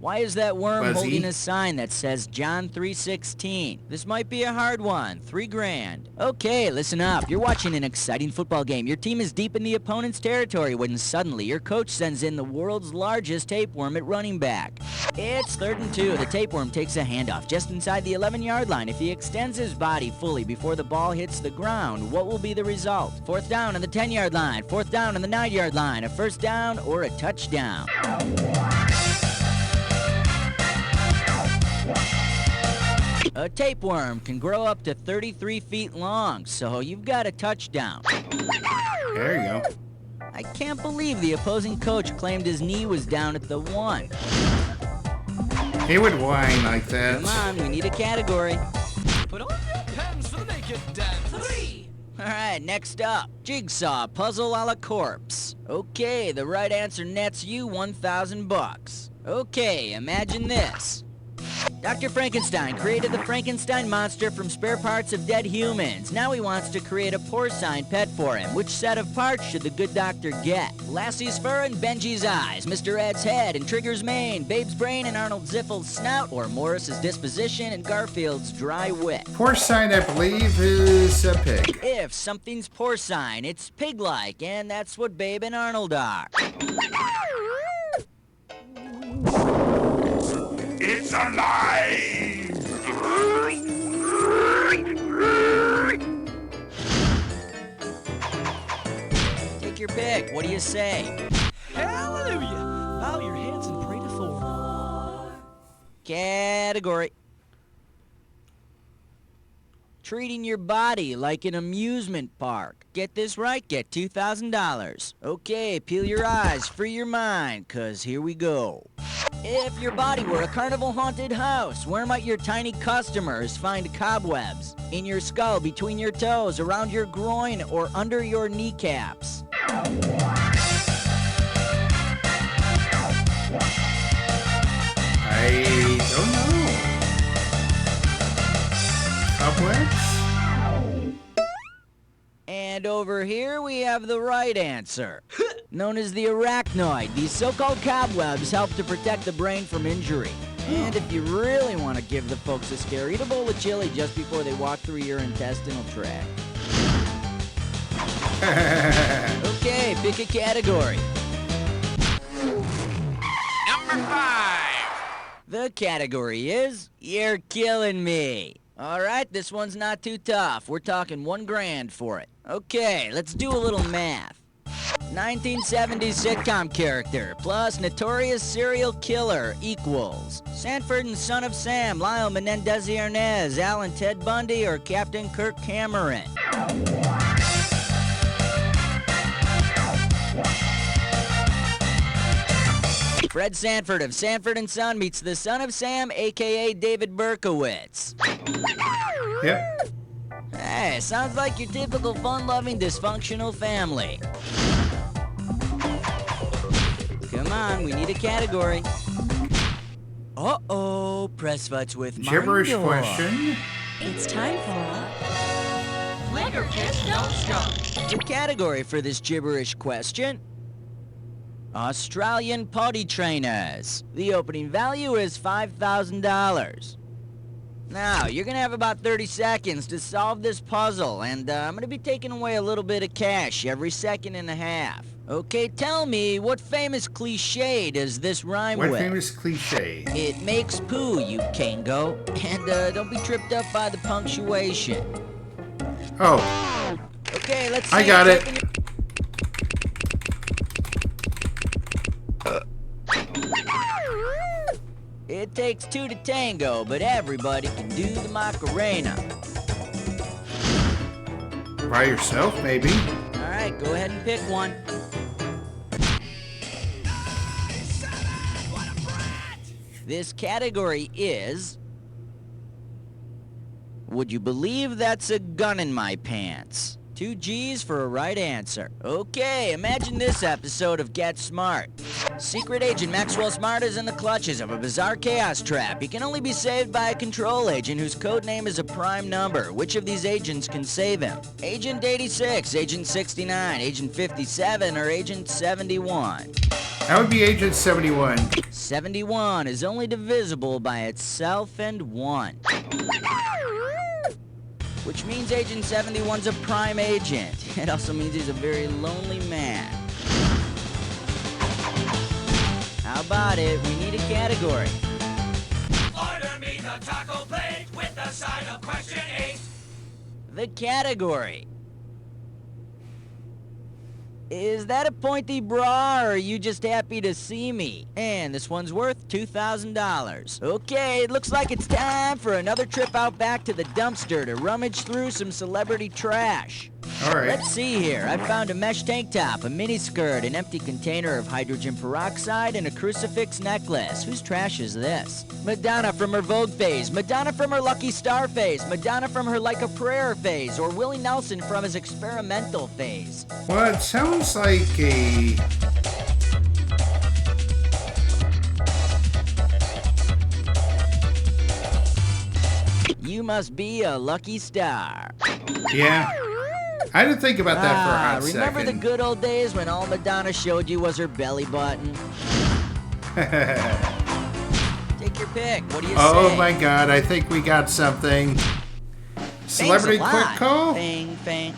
Why is that worm Buzzy? holding a sign that says John 3:16? This might be a hard one. $3,000. Okay, listen up. You're watching an exciting football game. Your team is deep in the opponent's territory when suddenly your coach sends in the world's largest tapeworm at running back. It's 3rd and 2. The tapeworm takes a handoff just inside the 11-yard line. If he extends his body fully before the ball hits the ground, what will be the result? 4th down on the 10-yard line, 4th down on the 9-yard line, a first down or a touchdown. A tapeworm can grow up to 33 feet long, so you've got a touchdown. There you go. I can't believe the opposing coach claimed his knee was down at the 1. He would whine like that. Come on, we need a category. Put on your pens for the naked dance. 3. All right, next up, jigsaw puzzle a la corpse. Okay, the right answer nets you $1,000. Okay, imagine this. Dr. Frankenstein created the Frankenstein monster from spare parts of dead humans. Now he wants to create a porcine pet for him. Which set of parts should the good doctor get? Lassie's fur and Benji's eyes, Mr. Ed's head and Trigger's mane, Babe's brain and Arnold Ziffel's snout, or Morris's disposition and Garfield's dry wit? Porcine, I believe, is a pig. If something's porcine, it's pig-like, and that's what Babe and Arnold are. It's alive! Take your pick. What do you say? Hallelujah! Bow your heads and pray to Thor. Category. Treating your body like an amusement park. Get this right, get $2,000. Okay, peel your eyes, free your mind, 'cause here we go. If your body were a carnival haunted house, where might your tiny customers find cobwebs? In your skull, between your toes, around your groin, or under your kneecaps? I don't know. Cobwebs? And over here we have the right answer. Known as the arachnoid, these so-called cobwebs help to protect the brain from injury. And if you really want to give the folks a scare, eat a bowl of chili just before they walk through your intestinal tract. Okay, pick a category. Number 5. The category is You're Killing Me. All right, this one's not too tough. We're talking $1,000 for it. Okay, let's do a little math. 1970s sitcom character plus notorious serial killer equals Sanford and Son of Sam, Lyle Menendez-Arnaz, Alan Ted Bundy, or Captain Kirk Cameron? Fred Sanford of Sanford and Son meets the son of Sam, a.k.a. David Berkowitz. Yep. Hey, sounds like your typical fun-loving dysfunctional family. Come on, we need a category. Uh-oh, press futz with Gibberish Mindor. question. It's time for Liquor Kids Don't Stop. The category for this gibberish question: Australian potty trainers. The opening value is $5,000. Now, you're gonna have about 30 seconds to solve this puzzle, and I'm gonna be taking away a little bit of cash every second and a half. Okay, tell me, what famous cliche does this rhyme What with? famous cliche? It makes poo, you Kango. And don't be tripped up by the punctuation. Oh. Okay, let's see. I got it. It takes two to tango, but everybody can do the Macarena. By yourself, maybe? All right, go ahead and pick one. This category is... Would you believe that's a gun in my pants? 2 G's for a right answer. Okay, imagine this episode of Get Smart. Secret agent Maxwell Smart is in the clutches of a bizarre chaos trap. He can only be saved by a control agent whose code name is a prime number. Which of these agents can save him? Agent 86, Agent 69, Agent 57, or Agent 71? That would be Agent 71. 71 is only divisible by itself and 1. Which means Agent 71's a prime agent. It also means he's a very lonely man. How about it? We need a category. Order me the taco plate with the side of question 8. The category. Is that a pointy bra, or are you just happy to see me? And this one's worth $2,000. Okay, it looks like it's time for another trip out back to the dumpster to rummage through some celebrity trash. All right. Let's see here. I found a mesh tank top, a mini skirt, an empty container of hydrogen peroxide, and a crucifix necklace. Whose trash is this? Madonna from her Vogue phase, Madonna from her Lucky Star phase, Madonna from her Like a Prayer phase, or Willie Nelson from his experimental phase. Well, it sounds like a... must be a lucky star. Yeah. I didn't think about that for a hot remember second. the good old days when all Madonna showed you was her belly button? Take your pick. What do you say? Oh my God, I think we got something. Celebrity quick call? Fang.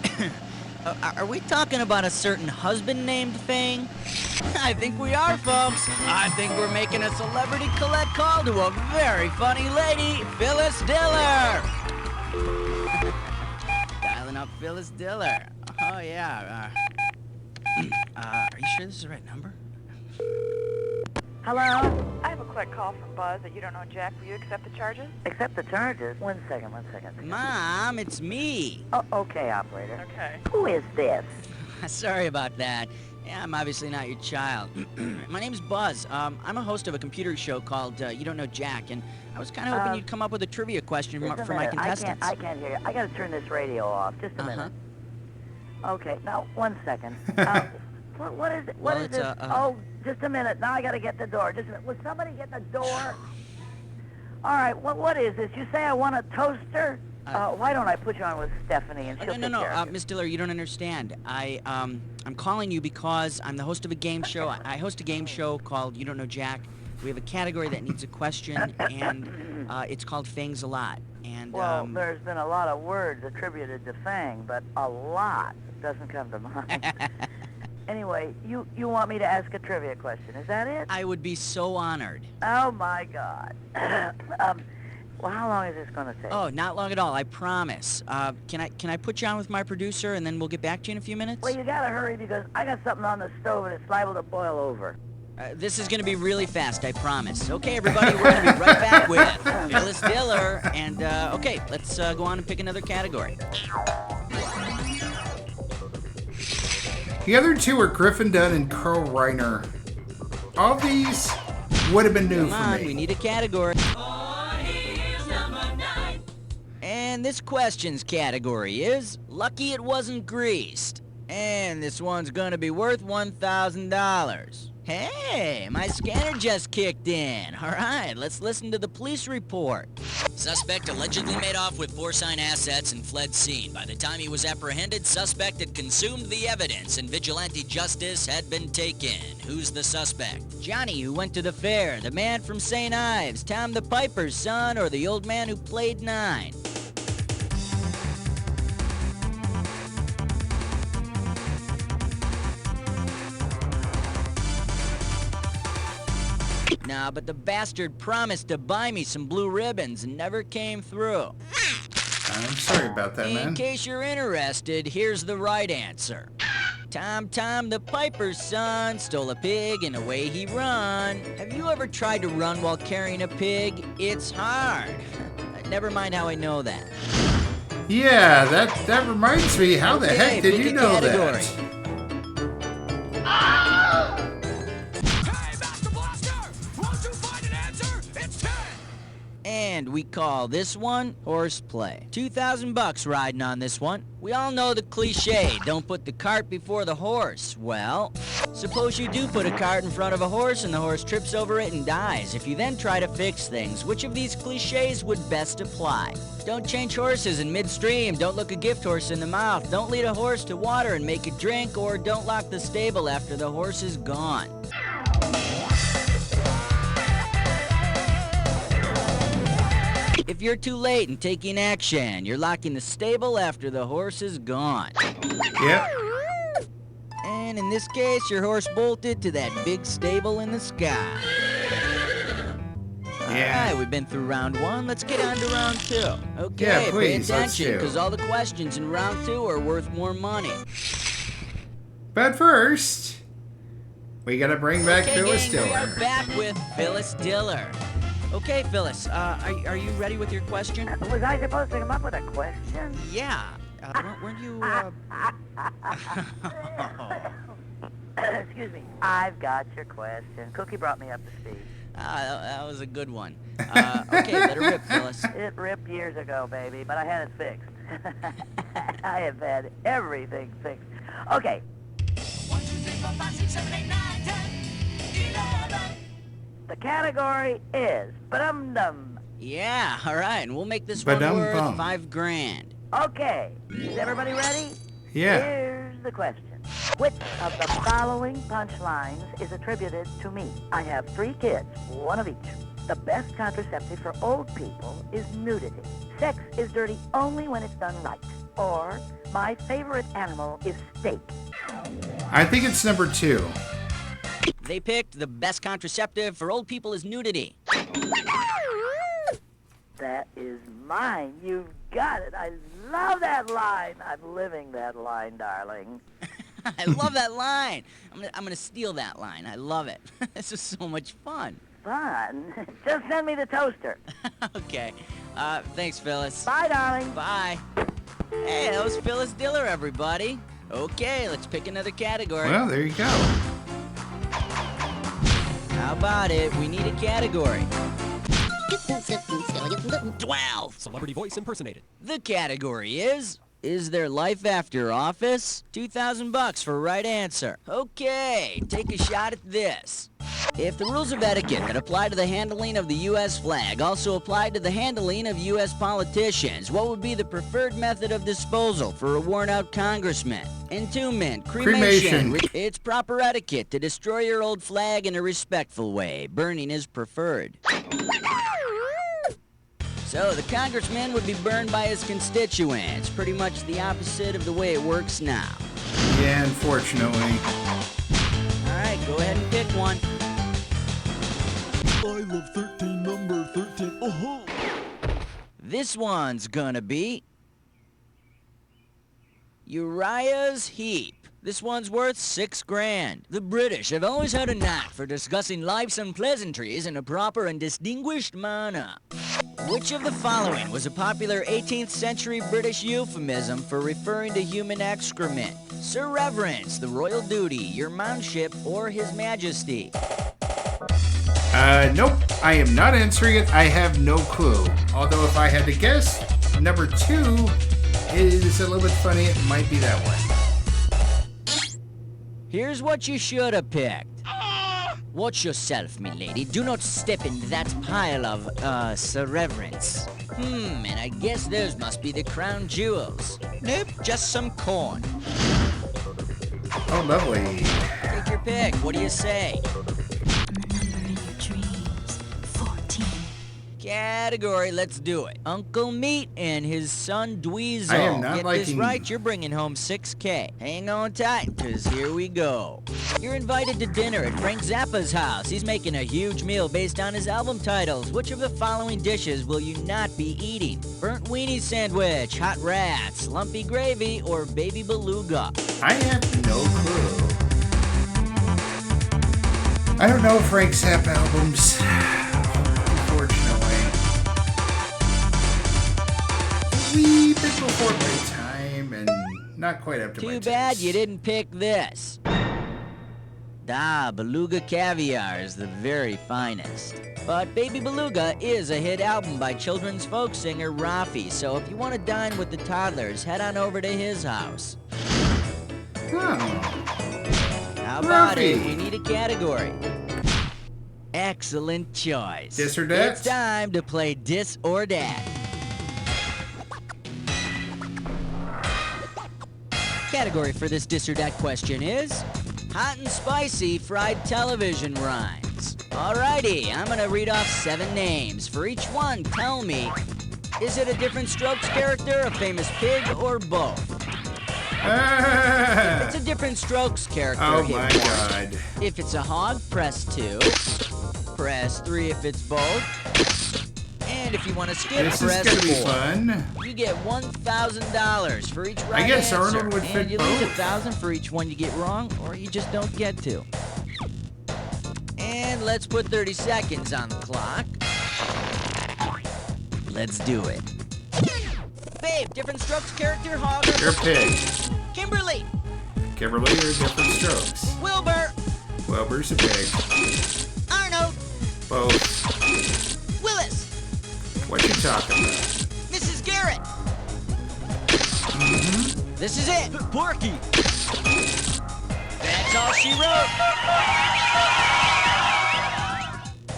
Are we talking about a certain husband named Fang? I think we are, folks. I think we're making a celebrity collect call to a very funny lady, Phyllis Diller. Dialing up Phyllis Diller. Oh, yeah. Are you sure this is the right number? Hello? I have a quick call from Buzz that you don't know Jack. Will you accept the charges? Accept the charges? One second. Mom, it's me. Oh, okay, operator. Okay. Who is this? Sorry about that. Yeah, I'm obviously not your child. My name's Buzz. I'm a host of a computer show called You Don't Know Jack, and I was kind of hoping you'd come up with a trivia question for my contestants. I can't hear you. I gotta turn this radio off. Just a minute. Okay, now, 1 second. What is it? What is this? Oh, just a minute. Now I gotta get the door. Just a minute. Will somebody get the door? All right, what is this? You say I want a toaster? Why don't I put you on with Stephanie and she'll take care of you? Miss Diller, you don't understand. I'm calling you because I'm the host of a game show. I host a game show called You Don't Know Jack. We have a category that needs a question, and it's called Fangs a Lot. And well, there's been a lot of words attributed to Fang, but a lot doesn't come to mind. Anyway, you want me to ask a trivia question, is that it? I would be so honored. Oh, my God. Well, how long is this going to take? Oh, not long at all, I promise. Can I put you on with my producer, and then we'll get back to you in a few minutes? Well, you got to hurry because I got something on the stove and it's liable to boil over. This is going to be really fast, I promise. Okay, everybody, we're going to be right back with Phyllis Diller. And, okay, let's go on and pick another category. The other two are Griffin Dunn and Carl Reiner. All these would have been new for me. We need a category. And this question's category is Lucky It Wasn't Greased. And this one's gonna be worth $1,000. Hey, my scanner just kicked in. All right, let's listen to the police report. Suspect allegedly made off with porcine assets and fled scene. By the time he was apprehended, suspect had consumed the evidence and vigilante justice had been taken. Who's the suspect? Johnny, who went to the fair, the man from St. Ives, Tom the Piper's son, or the old man who played 9? Nah, but the bastard promised to buy me some blue ribbons and never came through. I'm sorry about that, man. In case you're interested, here's the right answer. Tom the Piper's son stole a pig and away he run. Have you ever tried to run while carrying a pig? It's hard. Never mind how I know that. Yeah, that reminds me. How the heck did you know that? And we call this one horseplay. $2,000 riding on this one. We all know the cliche, don't put the cart before the horse. Well, suppose you do put a cart in front of a horse and the horse trips over it and dies. If you then try to fix things, which of these cliches would best apply? Don't change horses in midstream, don't look a gift horse in the mouth, don't lead a horse to water and make it drink, or don't lock the stable after the horse is gone. If you're too late in taking action, you're locking the stable after the horse is gone. Yep. And in this case, your horse bolted to that big stable in the sky. Yeah. Alright, we've been through round 1. Let's get on to round 2. Okay, Yeah, please, pay let's attention, do. because all the questions in round 2 are worth more money. But first, we gotta bring back Phyllis gang, we are Diller. back with Phyllis Diller. Okay, Phyllis, are you ready with your question? Was I supposed to come up with a question? Yeah. Weren't you, Excuse me. I've got your question. Cookie brought me up to speed. That was a good one. Okay, let her rip, Phyllis. It ripped years ago, baby, but I had it fixed. I have had everything fixed. Okay. 1, 2, 3, 4, 5, 6, 7, 8, 9, 10, 11. The category is, ba-dum-dum, Yeah, all right, and we'll make this one Ba-dum worth bum. $5,000. Okay, is everybody ready? Yeah. Here's the question. Which of the following punchlines is attributed to me? I have 3 kids, one of each. The best contraceptive for old people is nudity. Sex is dirty only when it's done right. Or, my favorite animal is steak. I think it's number 2. They picked the best contraceptive for old people is nudity. That is mine. You've got it. I love that line. I'm living that line, darling. I love that line. I'm gonna steal that line. I love it. This is so much fun. Fun? Just send me the toaster. Okay. Thanks, Phyllis. Bye, darling. Bye. Hey, that was Phyllis Diller, everybody. Okay, let's pick another category. Well, there you go. How about it? We need a category. 12. Celebrity voice impersonated. The category is there life after office? $2,000 for right answer. Okay, take a shot at this. If the rules of etiquette that apply to the handling of the U.S. flag also applied to the handling of U.S. politicians, what would be the preferred method of disposal for a worn-out congressman? Entombment, cremation. It's proper etiquette to destroy your old flag in a respectful way. Burning is preferred. So the congressman would be burned by his constituents. Pretty much the opposite of the way it works now. Yeah, unfortunately. All right, go ahead and pick one. I love 13, number 13. Oh-ho. This one's gonna be Uriah's Heap. This one's worth $6,000. The British have always had a knack for discussing life's unpleasantries in a proper and distinguished manner. Which of the following was a popular 18th century British euphemism for referring to human excrement? Sir Reverence, the royal duty, your manship, or his majesty? Nope. I am not answering it. I have no clue. Although if I had to guess, number 2 is a little bit funny. It might be that one. Here's what you should have picked. Watch yourself, me lady. Do not step in that pile of, Sir Reverence. And I guess those must be the crown jewels. Nope, just some corn. Oh, lovely. Take your pick. What do you say? Remember your dreams. 14. Category, let's do it. Uncle Meat and his son Dweezil. I am not Get liking... this right, you're bringing home $6,000. Hang on tight, because here we go. You're invited to dinner at Frank Zappa's house. He's making a huge meal based on his album titles. Which of the following dishes will you not be eating? Burnt weenie sandwich, hot rats, lumpy gravy, or baby beluga? I have no clue. I don't know Frank Zappa albums, unfortunately. Wee bit before my time and not quite up to my Too taste. bad you didn't pick this. Beluga Caviar is the very finest. But Baby Beluga is a hit album by children's folk singer Rafi, so if you want to dine with the toddlers, head on over to his house. Oh. How about Rafi. it? We need a category. Excellent choice. Dis or dat? It's time to play Dis or Dat. Category for this Dis or Dat question is hot and spicy fried television rhymes. Alrighty, I'm gonna read off 7 names. For each one, tell me, is it a Different Strokes character, a famous pig, or both? If it's a Different Strokes character, Oh hit my 1. God. If it's a hog, press 2. Press 3 if it's both. And if you want to skip, This is press gonna be 4. fun. You get $1,000 for each right I guess answer. Arnold would and fit you lose both. $1,000 for each one you get wrong, or you just don't get to. And let's put 30 seconds on the clock. Let's do it. Babe, Different Strokes character, hog, or Your pig. Kimberly, Kimberly or Different Strokes? Wilbur, Wilbur's a pig. Arnold, Both. Willis, What you talking about? Mrs. Garrett. This is it. Porky. That's all she wrote.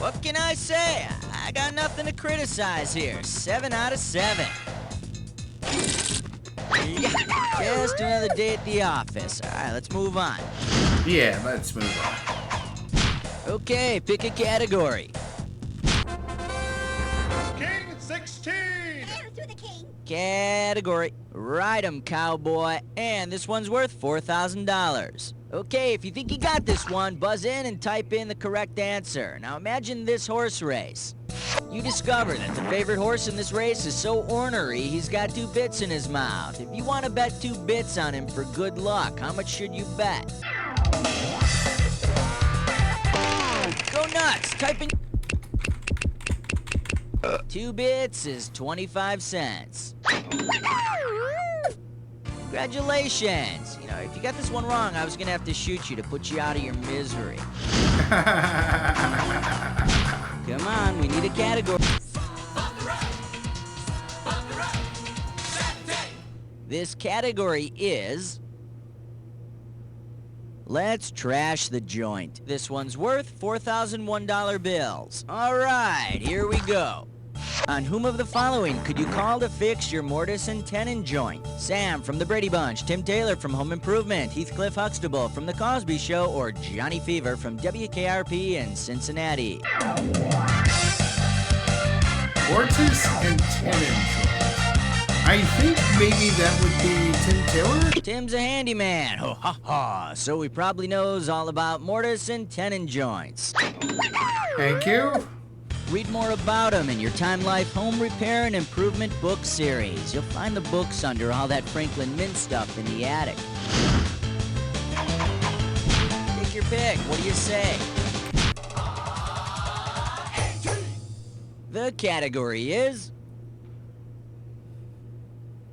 What can I say? I got nothing to criticize here. 7 out of 7. Yeah, just another day at the office. All right, let's move on. Yeah, let's move on. Okay, pick a category. King 16! Category. Ride 'em, cowboy. And this one's worth $4,000. Okay, if you think you got this one, buzz in and type in the correct answer. Now imagine this horse race. You discover that the favorite horse in this race is so ornery he's got 2 bits in his mouth. If you want to bet 2 bits on him for good luck, how much should you bet? Go nuts! Type in... 2 bits is 25 cents. Congratulations! You know, if you got this one wrong, I was gonna have to shoot you to put you out of your misery. Come on, we need a category. This category is... Let's trash the joint. This one's worth $4,001 bills. All right, here we go. On whom of the following could you call to fix your mortise and tenon joint? Sam from the Brady Bunch, Tim Taylor from Home Improvement, Heathcliff Huxtable from The Cosby Show, or Johnny Fever from WKRP in Cincinnati? Mortise and tenon joint. I think maybe that would be Tim Taylor? Tim's a handyman. Ho ha ha. So he probably knows all about mortise and tenon joints. Thank you. Read more about him in your Time Life Home Repair and Improvement book series. You'll find the books under all that Franklin Mint stuff in the attic. Take your pick. What do you say? The category is...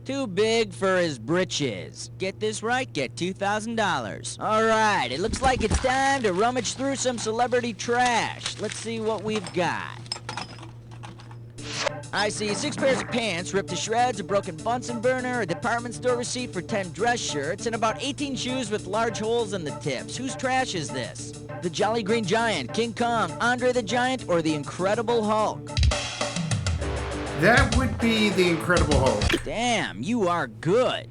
Too big for his britches. Get this right, get $2,000. All right, it looks like it's time to rummage through some celebrity trash. Let's see what we've got. I see 6 pairs of pants ripped to shreds, a broken Bunsen burner, a department store receipt for 10 dress shirts, and about 18 shoes with large holes in the tips. Whose trash is this? The Jolly Green Giant, King Kong, Andre the Giant, or the Incredible Hulk? That would be the Incredible Hulk. Damn, you are good.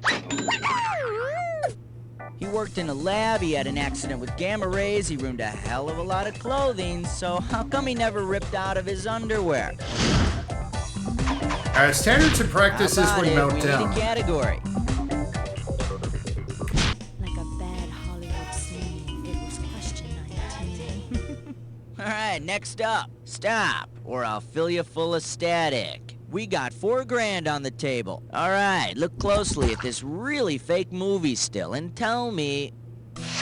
He worked in a lab, he had an accident with gamma rays, he ruined a hell of a lot of clothing, so how come he never ripped out of his underwear? Standards and practices would melt down. We need a category. Like a bad Hollywood scene, it was question 19. All right, next up. Stop, or I'll fill you full of static. We got $4 grand on the table. All right, look closely at this really fake movie still and tell me,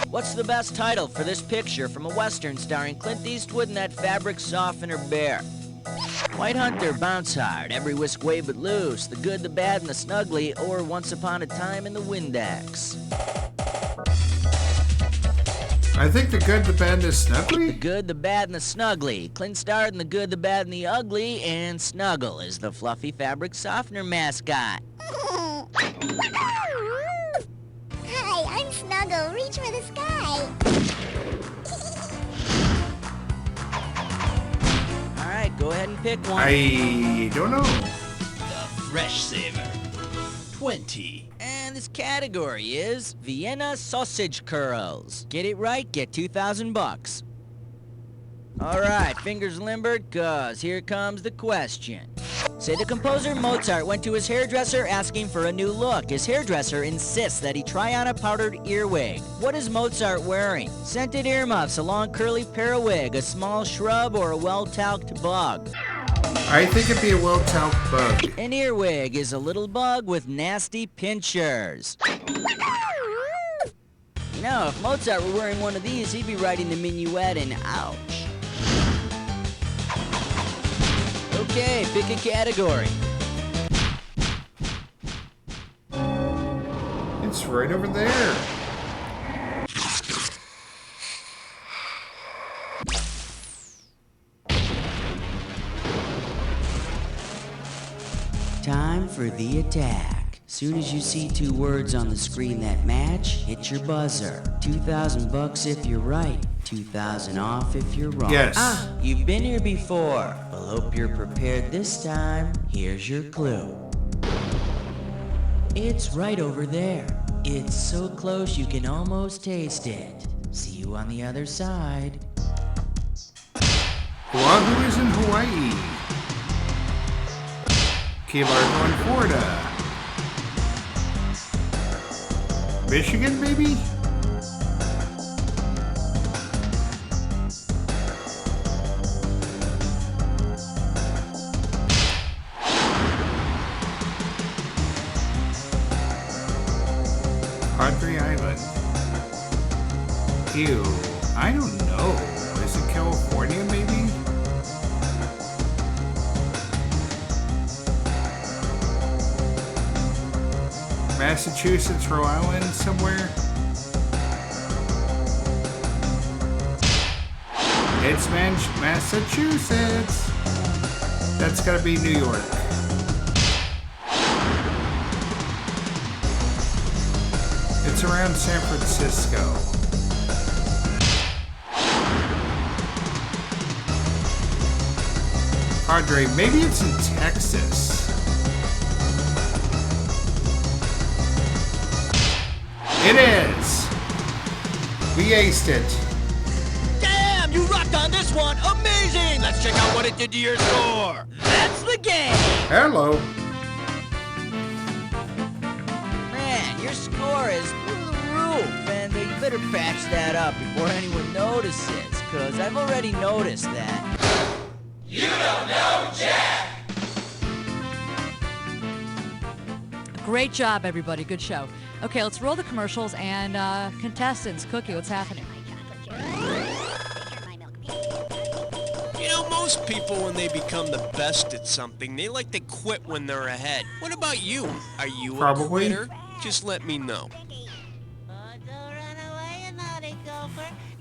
what's the best title for this picture from a Western starring Clint Eastwood and that fabric softener bear? White Hunter, Bounce Hard, Every Whisk Way But Loose, The Good, the Bad, and the Snuggly, or Once Upon a Time in the Windex? I think The Good, the Bad, and the Snuggly? The Good, the Bad, and the Snuggly. Clint starred in The Good, the Bad, and the Ugly, and Snuggle is the fluffy fabric softener mascot. Hi, I'm Snuggle. Reach for the sky. All right, go ahead and pick one. I don't know. The Fresh Saver. 20. And this category is Vienna sausage curls. Get it right, get $2,000. All right, fingers limbered, cause here comes the question. Say the composer Mozart went to his hairdresser asking for a new look. His hairdresser insists that he try on a powdered earwig. What is Mozart wearing? Scented earmuffs, a long curly periwig, a small shrub, or a well-talked bug? I think it'd be a well-talked bug. An earwig is a little bug with nasty pinchers. You know, if Mozart were wearing one of these, he'd be writing the minuet in ouch. Okay, pick a category. It's right over there. Time for the attack. Soon as you see two words on the screen that match, hit your buzzer. $2,000 if you're right, 2,000 off if you're wrong. Yes. Ah, you've been here before. Well, hope you're prepared this time. Here's your clue. It's right over there. It's so close you can almost taste it. See you on the other side. Oahu is in Hawaii. Key Largo in Florida. Michigan, maybe? Padre Island. Ew. I don't know. Is it California, maybe? Massachusetts, Rhode Island, somewhere? It's Massachusetts. That's gotta be New York. It's around San Francisco. Padre, maybe it's in Texas. It is. We aced it. Damn, you rocked on this one. Amazing. Let's check out what it did to your score. That's the game. Hello. Man, your score is through the roof, and you better patch that up before anyone notices, because I've already noticed that. You don't know Jack! Great job, everybody. Good show. Okay, let's roll the commercials and contestants. Cookie, what's happening? You know, most people, when they become the best at something, they like to quit when they're ahead. What about you? Are you Probably. a quitter? Just let me know.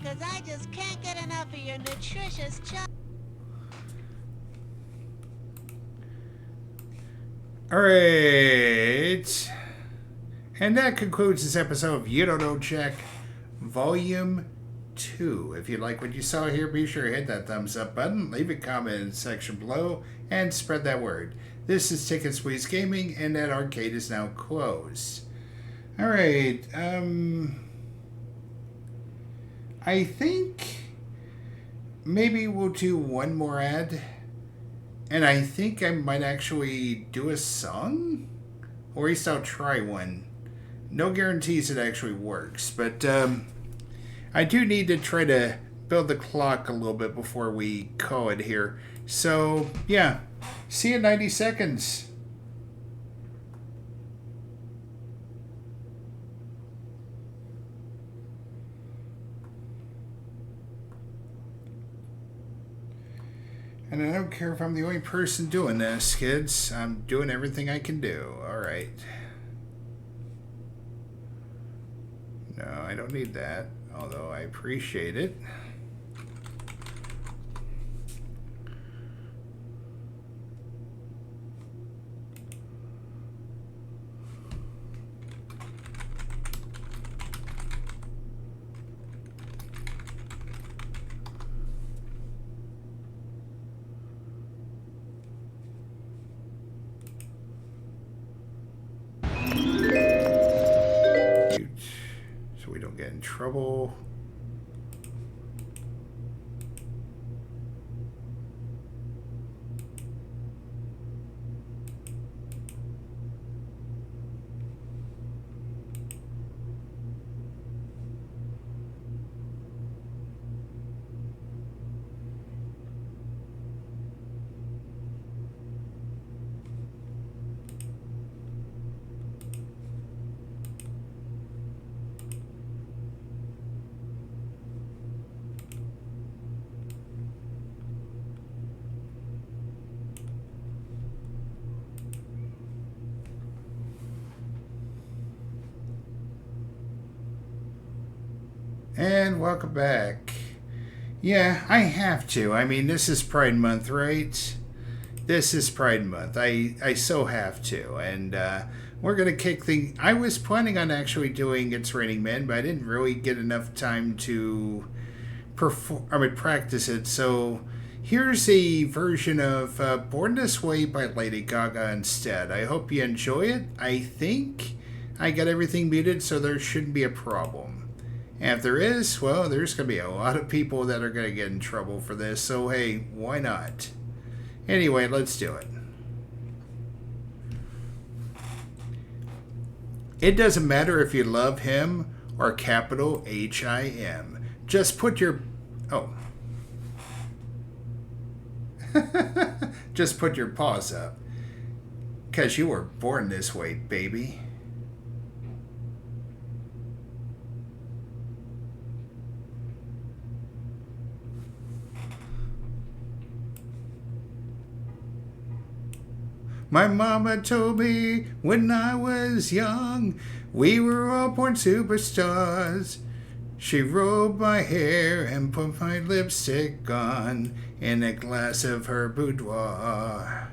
Cause I just can't get enough of your nutritious chocolate. Alright. And that concludes this episode of You Don't Know Jack, Volume 2. If you like what you saw here, be sure to hit that thumbs up button, leave a comment in the section below, and spread that word. This is Ticket Squeeze Gaming, and that arcade is now closed. Alright, I think maybe we'll do one more ad. And I think I might actually do a song? Or at least I'll try one. No guarantees it actually works. But I do need to try to build the clock a little bit before we call it here. So, yeah. See you in 90 seconds. And I don't care if I'm the only person doing this, kids. I'm doing everything I can do. Alright. No, I don't need that. Although I appreciate it. So we don't get in trouble. And welcome back. Yeah, I have to. I mean, this is Pride Month, right? This is Pride Month. I so have to. And we're going to kick the... I was planning on actually doing It's Raining Men, but I didn't really get enough time to practice it. So here's a version of Born This Way by Lady Gaga instead. I hope you enjoy it. I think I got everything muted, so there shouldn't be a problem. And if there is, well, there's going to be a lot of people that are going to get in trouble for this. So hey, why not? Anyway, let's do it. It doesn't matter if you love him or capital H-I-M. Just put your... Oh. Just put your paws up. 'Cause you were born this way, baby. My mama told me when I was young, we were all born superstars. She rolled my hair and put my lipstick on in a glass of her boudoir.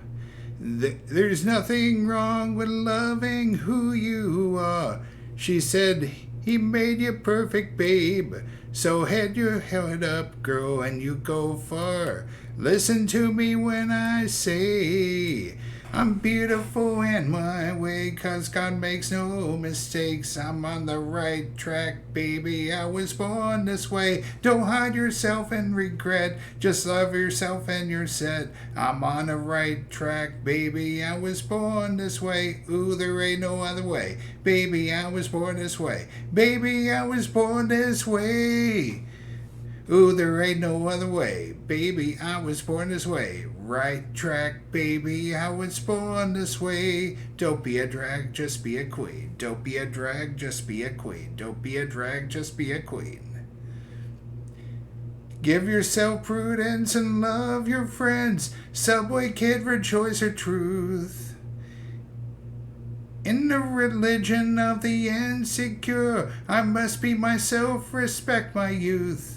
There's nothing wrong with loving who you are. She said he made you perfect, babe. So head your head up, girl, and you go far. Listen to me when I say I'm beautiful in my way, 'cause God makes no mistakes. I'm on the right track, baby. I was born this way. Don't hide yourself in regret. Just love yourself and you're set. I'm on the right track, baby. I was born this way. Ooh, there ain't no other way. Baby, I was born this way. Baby, I was born this way. Ooh, there ain't no other way. Baby, I was born this way. Right track, baby, I was born this way. Don't be a drag, just be a queen. Don't be a drag, just be a queen. Don't be a drag, just be a queen. Give yourself prudence and love your friends. Subway kid, rejoice her truth. In the religion of the insecure, I must be myself, respect my youth.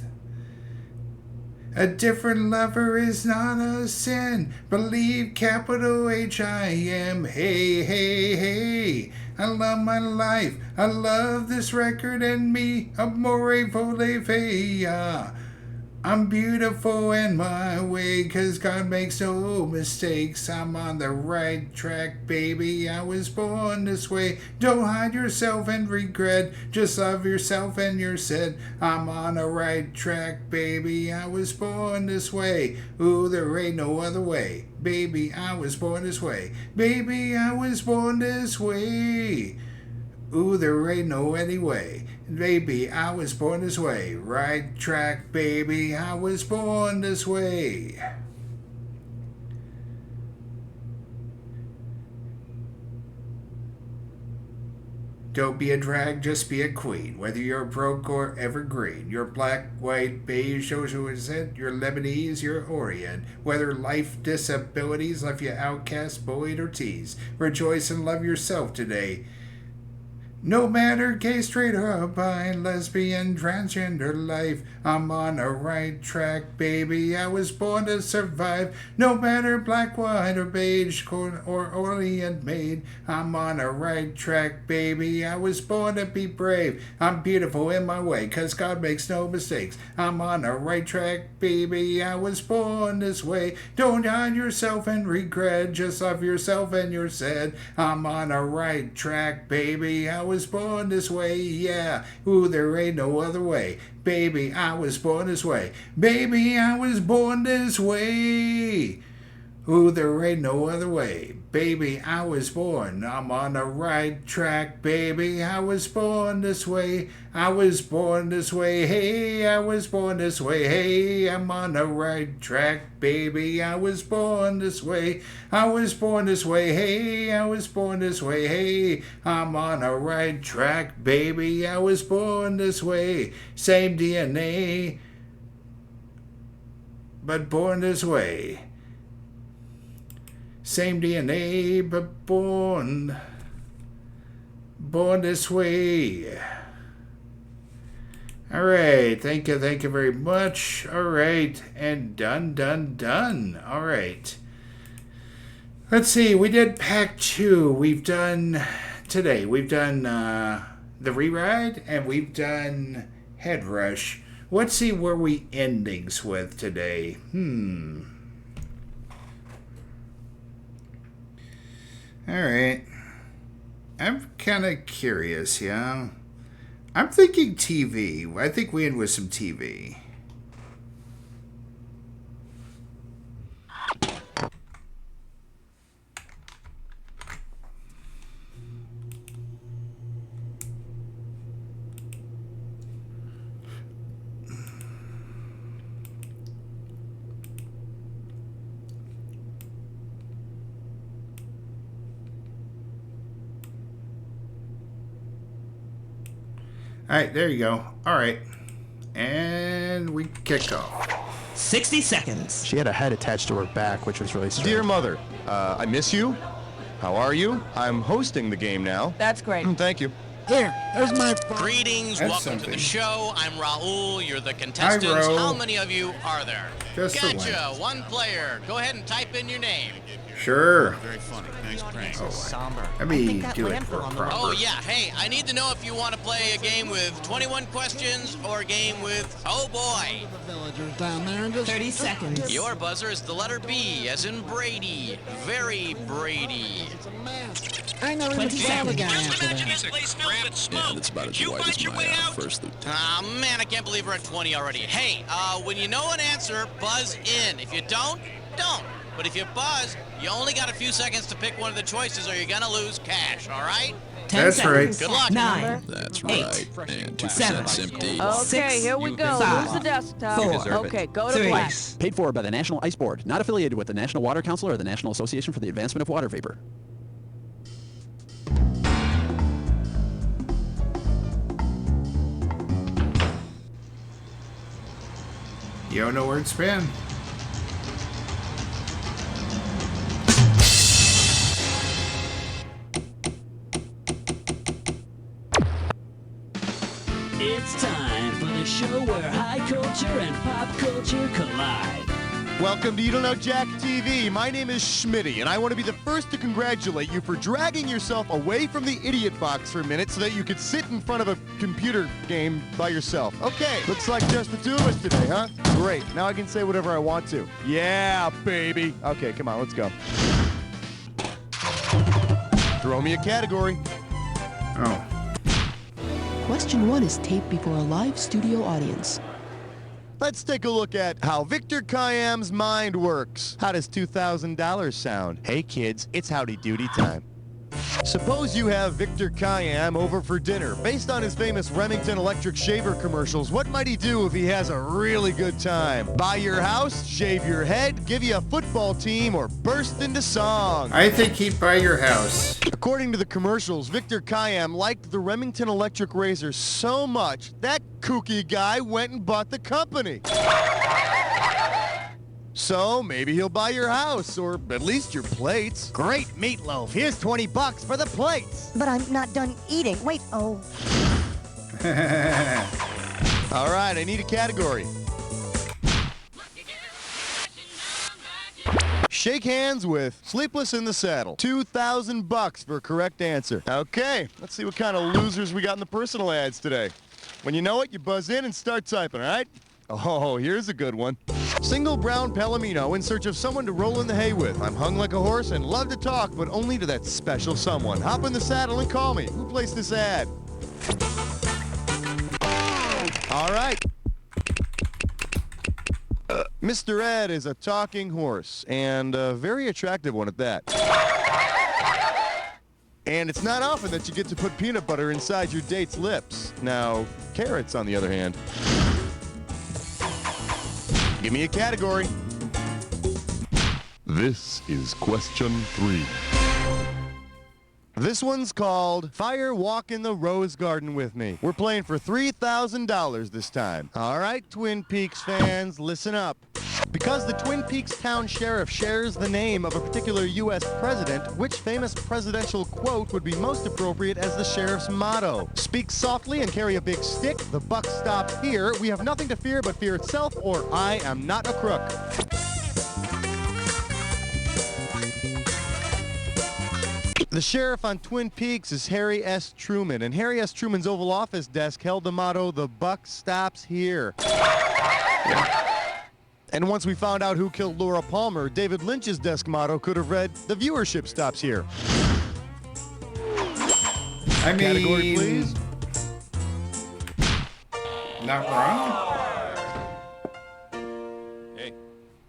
A different lover is not a sin. Believe capital H-I-M. Hey, hey, hey. I love my life. I love this record and me. Amore volevea. I'm beautiful in my way, 'cause God makes no mistakes. I'm on the right track, baby. I was born this way. Don't hide yourself in regret. Just love yourself and you're set. I'm on the right track, baby. I was born this way. Ooh, there ain't no other way. Baby, I was born this way. Baby, I was born this way. Ooh, there ain't no any way. Baby, I was born this way. Right track, baby, I was born this way. Don't be a drag, just be a queen. Whether you're broke or evergreen, you're black, white, beige, social descent, you're Lebanese, you're Orient. Whether life disabilities left you outcast, bullied, or teased, rejoice and love yourself today. No matter gay, straight, or bi, lesbian, transgender life, I'm on a right track, baby. I was born to survive. No matter black, white, or beige, or Orient made, I'm on a right track, baby. I was born to be brave. I'm beautiful in my way, 'cause God makes no mistakes. I'm on a right track, baby. I was born this way. Don't hide yourself in regret. Just love yourself and you're said. I'm on a right track, baby. I was born this way, yeah. Ooh, there ain't no other way. Baby, I was born this way. Baby, I was born this way. Ooh, there ain't no other way. Baby, I was born. I'm on the right track, baby. I was born this way. I was born this way. Hey, I was born this way. Hey, I'm on the right track, baby. I was born this way. I was born this way. Hey, I was born this way. Hey, I'm on the right track, baby. I was born this way. Same DNA, but born this way. Same DNA, but born this way. All right, thank you very much. All right, and done. All right. Let's see, we did pack 2. We've done today? We've done the reride and we've done Headrush. Let's see where we endings with today. Alright. I'm kind of curious, yeah. I'm thinking TV. I think we end with some TV. Alright, there you go. Alright. And we kicked off. 60 seconds. She had a head attached to her back, which was really strange. Dear Mother, I miss you. How are you? I'm hosting the game now. That's great. Thank you. Here, there's my phone. Greetings, That's welcome to something. the show. I'm Raul, you're the contestants. Ro. How many of you are there? Just the Gotcha, one player. Go ahead and type in your name. Sure. Very funny. Nice prank. Let me do it for proper. Oh yeah, hey, I need to know if you want to play a game with 21 questions or a game with, oh boy. The villagers down there and just 30 seconds. Your buzzer is the letter B, as in Brady. Very Brady. It's a mess. I never 20 even saw the guy seconds. after that. This place filled with smoke. Yeah, that's about as You wide find as your my way out. first loop. Ah, man, I can't believe we're at 20 already. Hey, when you know an answer, buzz in. If you don't, don't. But if you buzz, you only got a few seconds to pick one of the choices or you're gonna lose cash, all right? 10 That's right. seconds. Good luck. 9. That's 8. right. And 2% 7. empty. Okay, 6. here we go. Five. Who's the desktop? Four. Okay, go to 3. black. Paid for by the National Ice Board. Not affiliated with the National Water Council or the National Association for the Advancement of Water Vapor. You don't know where it's been. It's time for the show where high culture and pop culture collide. Welcome to You Don't Know Jack TV. My name is Schmitty, and I want to be the first to congratulate you for dragging yourself away from the idiot box for a minute so that you could sit in front of a computer game by yourself. Okay, looks like just the two of us today, huh? Great. Now I can say whatever I want to. Yeah, baby. Okay, come on, let's go. Throw me a category. Oh. Question 1 is taped before a live studio audience. Let's take a look at how Victor Khayyam's mind works. How does $2,000 sound? Hey kids, it's howdy doody time. Suppose you have Victor Khayyam over for dinner. Based on his famous Remington electric shaver commercials, what might he do if he has a really good time? Buy your house, shave your head, give you a football team, or burst into song? I think he'd buy your house. According to the commercials, Victor Khayyam liked the Remington electric razor so much, that kooky guy went and bought the company. So maybe he'll buy your house, or at least your plates. Great meatloaf. Here's $20 for the plates. But I'm not done eating. Wait, oh. All right, I need a category. Shake hands with Sleepless in the Saddle. $2,000 for a correct answer. Okay, let's see what kind of losers we got in the personal ads today. When you know it, you buzz in and start typing, all right? Oh, here's a good one. Single brown palomino in search of someone to roll in the hay with. I'm hung like a horse and love to talk, but only to that special someone. Hop in the saddle and call me. Who placed this ad? All right. Mr. Ed is a talking horse, and a very attractive one at that. And it's not often that you get to put peanut butter inside your date's lips. Now, carrots, on the other hand. Give me a category. This is question 3. This one's called Fire Walk in the Rose Garden with Me. We're playing for $3,000 this time. All right, Twin Peaks fans, listen up. Because the Twin Peaks town sheriff shares the name of a particular U.S. president, which famous presidential quote would be most appropriate as the sheriff's motto? Speak softly and carry a big stick. The buck stops here. We have nothing to fear but fear itself, or I am not a crook. The sheriff on Twin Peaks is Harry S. Truman, and Harry S. Truman's Oval Office desk held the motto, "The buck stops here." And once we found out who killed Laura Palmer, David Lynch's desk motto could have read, "The viewership stops here." I mean, category, please. Not wrong.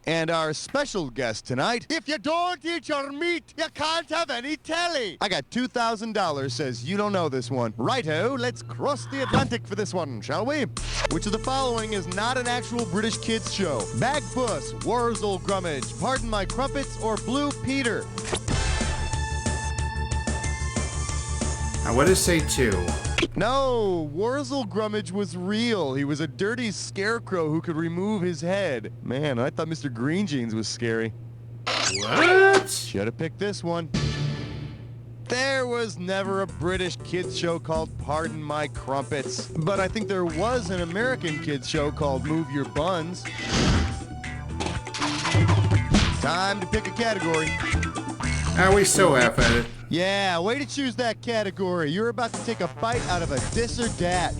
And our special guest tonight, if you don't eat your meat, you can't have any telly. I got $2,000, says you don't know this one. Righto, let's cross the Atlantic for this one, shall we? Which of the following is not an actual British kids show? Bag Puss, Wurzel Grummage, Pardon My Crumpets, or Blue Peter? I want to say 2. No, Wurzel Grummage was real. He was a dirty scarecrow who could remove his head. Man, I thought Mr. Green Jeans was scary. What? Should have picked this one. There was never a British kids show called Pardon My Crumpets. But I think there was an American kids show called Move Your Buns. Time to pick a category. Are we so half at it? Yeah, way to choose that category. You're about to take a bite out of a dis or dat.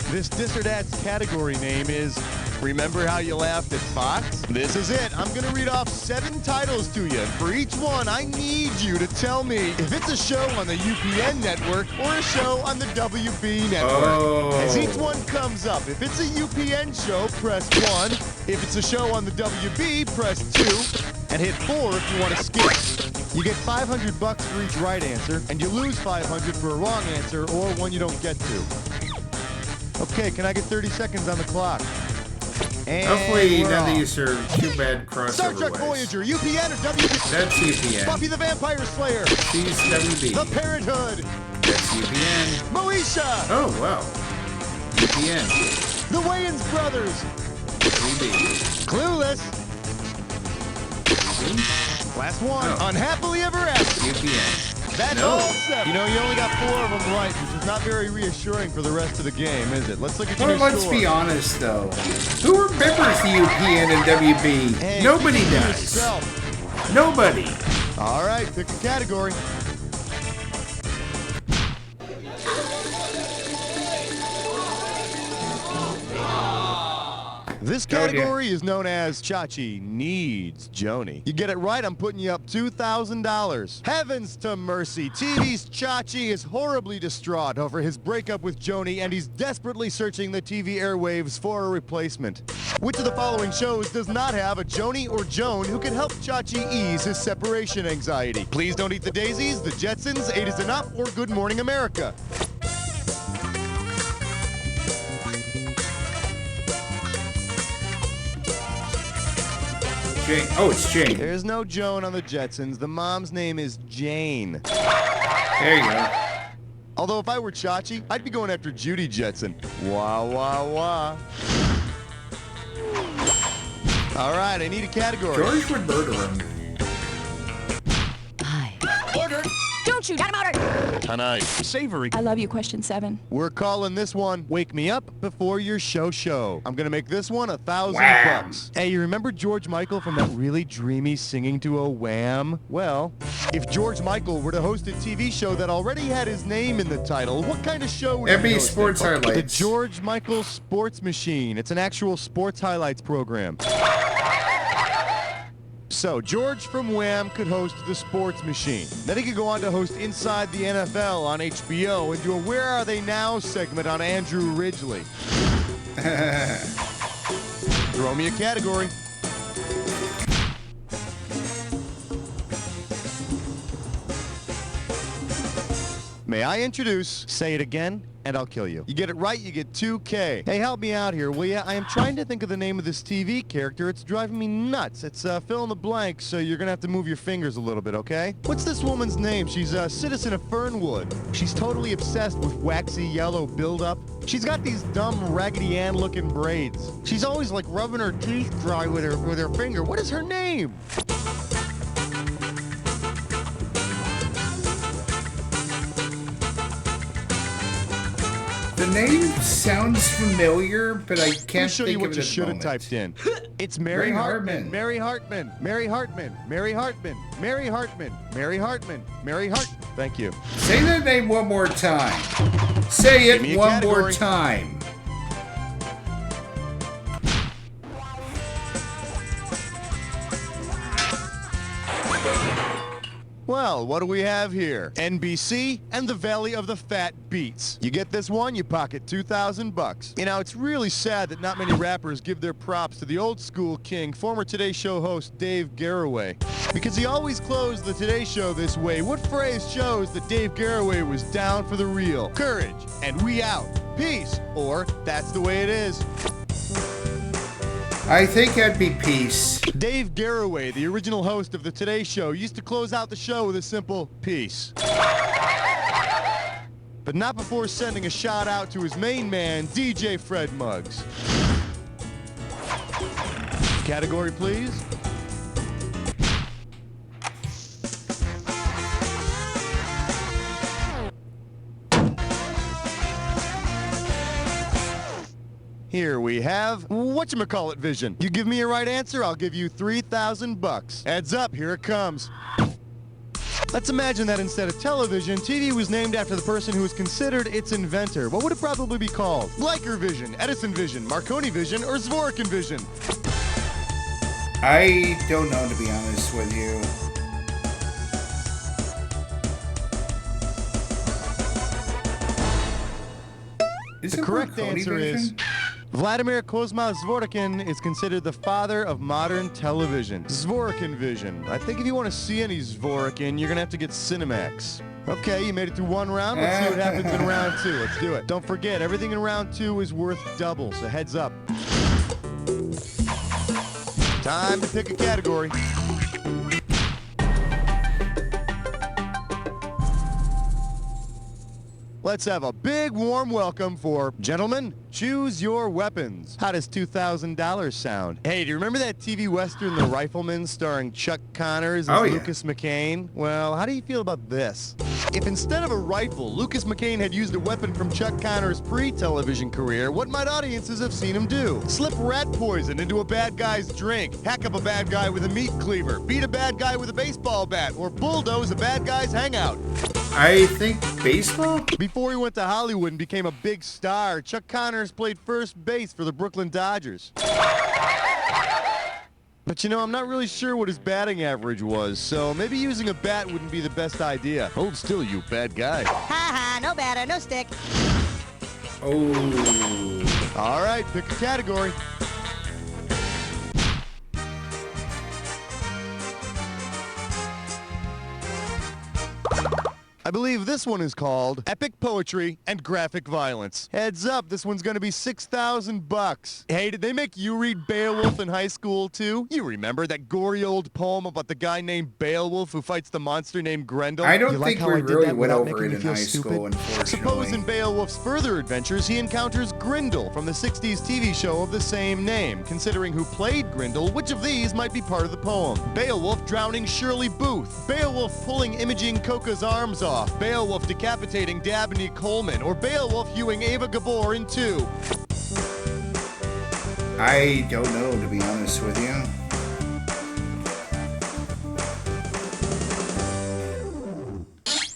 This dis or dat's category name is Remember How You Laughed at Fox? This is it. I'm going to read off 7 titles to you. For each one, I need you to tell me if it's a show on the UPN network or a show on the WB network. Oh. As each one comes up, if it's a UPN show, press 1. If it's a show on the WB, press 2. And hit 4 if you want to skip. You get $500 for each right answer, and you lose $500 for a wrong answer or one you don't get to. Okay, can I get 30 seconds on the clock? And hopefully none of these are too bad crossover Star Trek ways. Voyager, UPN or WB? That's UPN. Buffy the Vampire Slayer. She's WB. The Parenthood. That's UPN. Moesha. Oh, wow. UPN. The Wayans Brothers. WB. Clueless. Last one. Oh. Unhappily Ever After. UPN. That's No. all 7. You know, you only got 4 of them right, which is not very reassuring for the rest of the game, is it? Let's look at your Well, let's score. be honest, though. Who remembers the UPN and WB? Hey, Nobody keep it to does. yourself. Nobody. All right, pick a category. This category is known as Chachi Needs Joni. You get it right, I'm putting you up $2,000. Heavens to mercy, TV's Chachi is horribly distraught over his breakup with Joni, and he's desperately searching the TV airwaves for a replacement. Which of the following shows does not have a Joni or Joan who can help Chachi ease his separation anxiety? Please Don't Eat the Daisies, The Jetsons, 8 is Enough, or Good Morning America? Jane. Oh, it's Jane. There's no Joan on the Jetsons. The mom's name is Jane. There you go. Although if I were Chachi, I'd be going after Judy Jetson. Wah, wah, wah. All right, I need a category. George would murder him. Order. Don't shoot. Got him ordered. Tonight. Savory. I love you, question 7. We're calling this one Wake Me Up Before Your Show. I'm gonna make this one $1,000. Wham. Hey, you remember George Michael from that really dreamy singing to a Wham? Well, if George Michael were to host a TV show that already had his name in the title, what kind of show would It'd he be host? Sports The Highlights. George Michael Sports Machine. It's an actual sports highlights program. So, George from Wham could host the Sports Machine. Then he could go on to host Inside the NFL on HBO and do a Where Are They Now segment on Andrew Ridgely. Throw me a category. May I introduce, say it again, and I'll kill you. You get it right, you get $2K. Hey, help me out here, will ya? I am trying to think of the name of this TV character. It's driving me nuts. It's fill in the blank, so you're gonna have to move your fingers a little bit, okay? What's this woman's name? She's a citizen of Fernwood. She's totally obsessed with waxy yellow buildup. She's got these dumb Raggedy Ann looking braids. She's always like rubbing her teeth dry with her finger. What is her name? The name sounds familiar, but I can't show think you of what it you should have typed in. It's Mary Hartman. Mary Hartman. Mary Hartman. Mary Hartman. Mary Hartman. Mary Hartman. Mary Hartman. Thank you. Say that name one more time. Say Give me it a one more category. time. Well, what do we have here? NBC and the Valley of the Fat Beats. You get this one, you pocket $2,000. You know, it's really sad that not many rappers give their props to the old school king, former Today Show host Dave Garroway. Because he always closed the Today Show this way. What phrase shows that Dave Garroway was down for the real? Courage, and we out. Peace, or that's the way it is. I think that'd be peace. Dave Garroway, the original host of the Today Show, used to close out the show with a simple peace. But not before sending a shout out to his main man, DJ Fred Muggs. Category, please. Here we have whatchamacallit vision. You give me a right answer, I'll give you $3,000. Heads up, here it comes. Let's imagine that instead of television, TV was named after the person who was considered its inventor. What would it probably be called? Gleicher vision, Edison vision, Marconi vision, or Zworykin vision? I don't know, to be honest with you. The correct answer is Vladimir Kozma Zworykin is considered the father of modern television. Zworykin vision. I think if you want to see any Zworykin, you're going to have to get Cinemax. Okay, you made it through one round. Let's see what happens in round two. Let's do it. Don't forget, everything in round two is worth double, so heads up. Time to pick a category. Let's have a big warm welcome for, gentlemen, choose your weapons. How does $2,000 sound? Hey, do you remember that TV Western, The Rifleman, starring Chuck Connors and Lucas McCain? Well, how do you feel about this? If instead of a rifle, Lucas McCain had used a weapon from Chuck Connors' pre-television career, what might audiences have seen him do? Slip rat poison into a bad guy's drink, hack up a bad guy with a meat cleaver, beat a bad guy with a baseball bat, or bulldoze a bad guy's hangout. I think baseball? Before he went to Hollywood and became a big star, Chuck Connors played first base for the Brooklyn Dodgers. But you know, I'm not really sure what his batting average was, so maybe using a bat wouldn't be the best idea. Hold still, you bad guy. Ha ha, no batter, no stick. Oh. All right, pick a category. I believe this one is called Epic Poetry and Graphic Violence. Heads up, this one's gonna be $6,000. Hey, did they make you read Beowulf in high school too? You remember that gory old poem about the guy named Beowulf who fights the monster named Grendel? I don't You like think how we I did really that went without over making it you in feel high stupid? school, unfortunately. Suppose in Beowulf's further adventures, he encounters Grendel from the 60s TV show of the same name. Considering who played Grendel, which of these might be part of the poem? Beowulf drowning Shirley Booth, Beowulf pulling Imogen Coca's arms off, Beowulf decapitating Dabney Coleman, or Beowulf hewing Ava Gabor in two. I don't know, to be honest with you.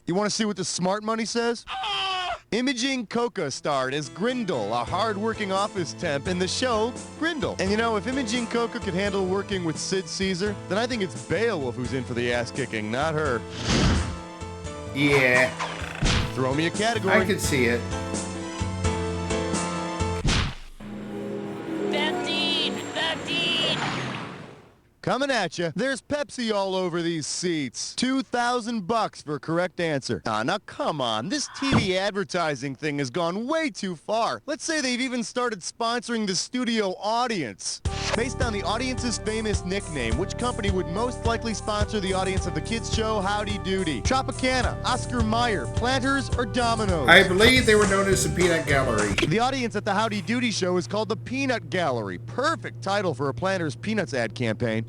You want to see what the smart money says? Imogen Coca starred as Grendel, a hard-working office temp in the show Grendel. And you know, if Imogen Coca could handle working with Sid Caesar, then I think it's Beowulf who's in for the ass-kicking, not her. Yeah. Throw me a category. I could see it. 15! Coming at you. There's Pepsi all over these seats. $2,000 for a correct answer. Now come on. This TV advertising thing has gone way too far. Let's say they've even started sponsoring the studio audience. Based on the audience's famous nickname, which company would most likely sponsor the audience of the kids show Howdy Doody? Tropicana, Oscar Mayer, Planters, or Domino's? I believe they were known as the Peanut Gallery. The audience at the Howdy Doody show is called the Peanut Gallery. Perfect title for a Planters Peanuts ad campaign.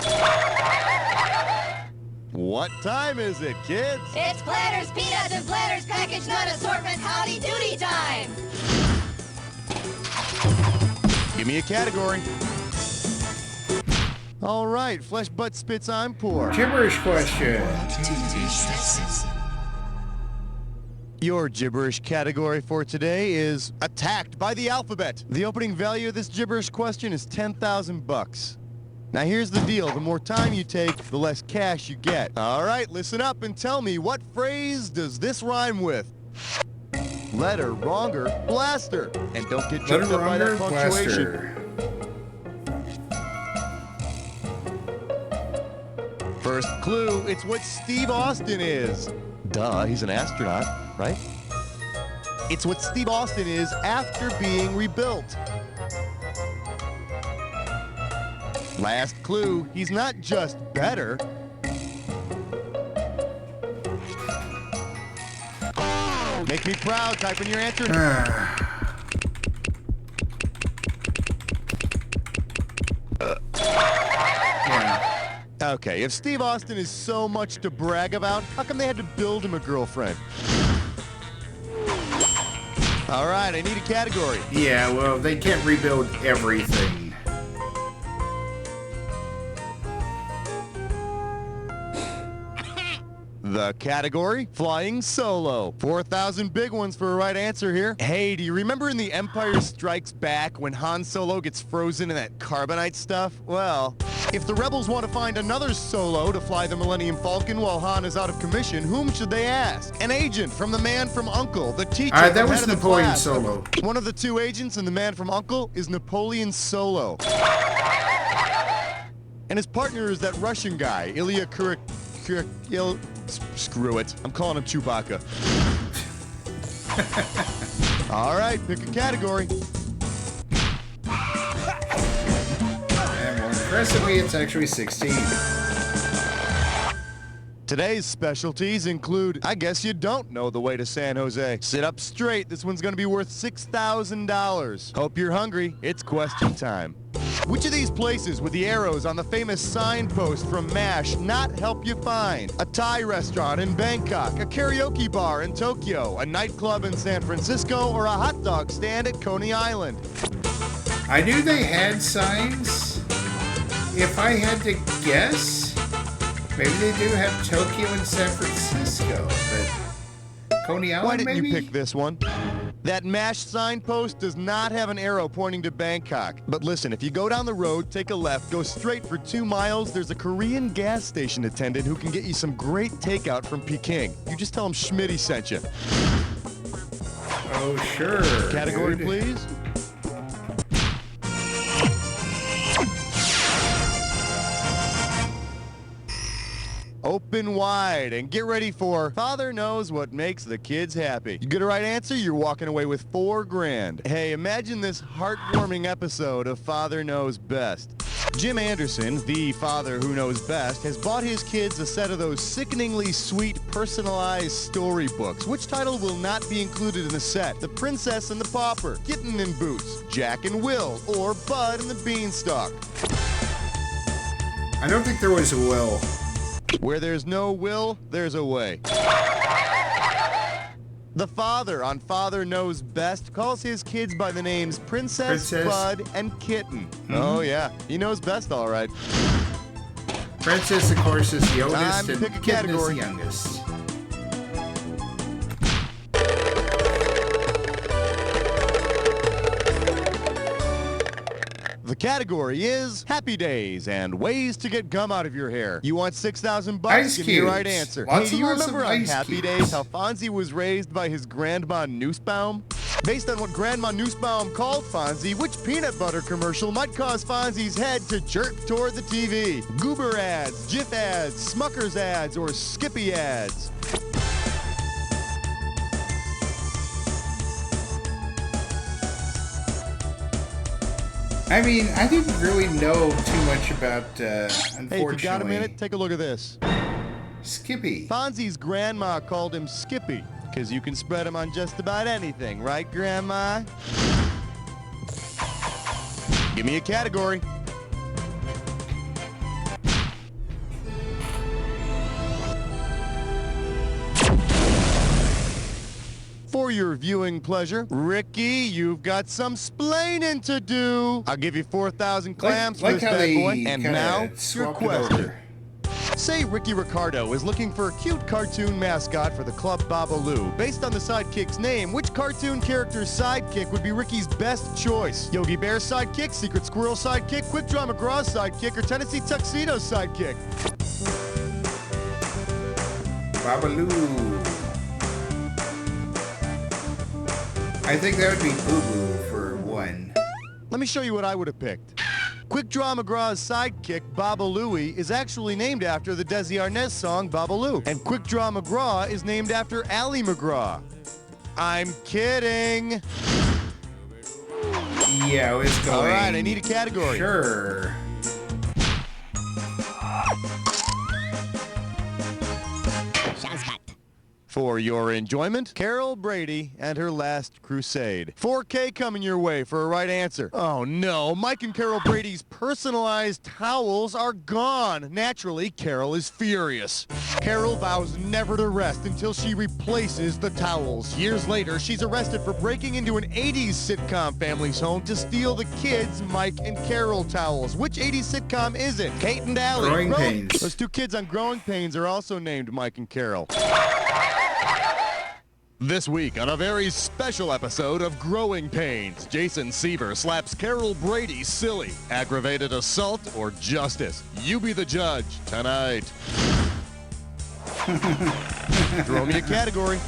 What time is it, kids? It's Planters, Peanuts, and Planters Package Nut Assortment Howdy Doody time! me a category. All right, flesh, butt, spits, I'm poor. Gibberish question. Your gibberish category for today is attacked by the alphabet. The opening value of this gibberish question is 10,000 bucks. Now here's the deal. The more time you take, the less cash you get. All right, listen up and tell me, what phrase does this rhyme with? Letter wronger, blaster. And don't get tripped up by that punctuation. First clue, it's what Steve Austin is. Duh, he's an astronaut, right? It's what Steve Austin is after being rebuilt. Last clue, he's not just better. Make me proud, type in your answer. Okay, if Steve Austin is so much to brag about, how come they had to build him a girlfriend? All right, I need a category. Yeah, well, they can't rebuild everything. The category, flying solo. 4,000 big ones for a right answer here. Hey, do you remember in The Empire Strikes Back when Han Solo gets frozen in that carbonite stuff? Well, if the rebels want to find another Solo to fly the Millennium Falcon while Han is out of commission, whom should they ask? An agent from The Man from U.N.C.L.E., the teacher that from was Head of the Napoleon Class. Solo. One of the two agents in The Man from U.N.C.L.E. is Napoleon Solo. And his partner is that Russian guy, Ilya Screw it. I'm calling him Chewbacca. All right, pick a category. And more impressively, it's actually 16. Today's specialties include, I guess you don't know the way to San Jose. Sit up straight. This one's going to be worth $6,000. Hope you're hungry. It's question time. Which of these places with the arrows on the famous signpost from MASH not help you find? A Thai restaurant in Bangkok, a karaoke bar in Tokyo, a nightclub in San Francisco, or a hot dog stand at Coney Island? I knew they had signs. If I had to guess, maybe they do have Tokyo and San Francisco, but Coney Island, Why didn't maybe? you pick this one? That MASH signpost does not have an arrow pointing to Bangkok. But listen, if you go down the road, take a left, go straight for 2 miles, there's a Korean gas station attendant who can get you some great takeout from Peking. You just tell him Schmitty sent you. Oh, sure. Category, dude. please. Open wide and get ready for Father Knows What Makes the Kids Happy. You get a right answer, you're walking away with $4 grand. Hey, imagine this heartwarming episode of Father Knows Best. Jim Anderson, the father who knows best, has bought his kids a set of those sickeningly sweet, personalized storybooks. Which title will not be included in the set? The Princess and the Pauper, Kitten in Boots, Jack and Will, or Bud and the Beanstalk? I don't think there was a will. Where there's no will, there's a way. The father on Father Knows Best calls his kids by the names Princess, Bud, and Kitten. Mm-hmm. Oh, yeah. He knows best, all right. Princess, of course, is the oldest, Time to and pick a Kitten is category. the youngest. The category is Happy Days and Ways to Get Gum Out of Your Hair. You want $6,000 bucks? Ice Give me the right cubes. answer. Lots Hey, do and you lots of remember on ice Happy cubes. Days how Fonzie was raised by his grandma Nussbaum? Based on what Grandma Nussbaum called Fonzie, which peanut butter commercial might cause Fonzie's head to jerk toward the TV? Goober ads, Jif ads, Smucker's ads, or Skippy ads? I mean, I didn't really know too much about, unfortunately. Hey, if you got a minute, take a look at this. Skippy. Fonzie's grandma called him Skippy, because you can spread him on just about anything, right, Grandma? Give me a category. For your viewing pleasure, Ricky, you've got some splaining to do. I'll give you 4,000 clams for this bad boy. And now, your question. Say Ricky Ricardo is looking for a cute cartoon mascot for the Club Babaloo. Based on the sidekick's name, which cartoon character's sidekick would be Ricky's best choice? Yogi Bear's sidekick, Secret Squirrel's sidekick, Quick Draw McGraw's sidekick, or Tennessee Tuxedo's sidekick? Babaloo. I think that would be Boo Boo for one. Let me show you what I would have picked. Quick Draw McGraw's sidekick, Babalooey, is actually named after the Desi Arnaz song Babaloo. And Quick Draw McGraw is named after Ally McGraw. I'm kidding. Yeah, I was going. All right, I need a category. Sure. For your enjoyment, Carol Brady and her last crusade. 4K coming your way for a right answer. Oh no, Mike and Carol Brady's personalized towels are gone. Naturally, Carol is furious. Carol vows never to rest until she replaces the towels. Years later, she's arrested for breaking into an 80s sitcom family's home to steal the kids' Mike and Carol towels. Which 80s sitcom is it? Kate and Allie. Growing Pains. Those two kids on Growing Pains are also named Mike and Carol. This week on a very special episode of Growing Pains, Jason Seaver slaps Carol Brady silly. Aggravated assault or justice? You be the judge tonight. Throw me a category.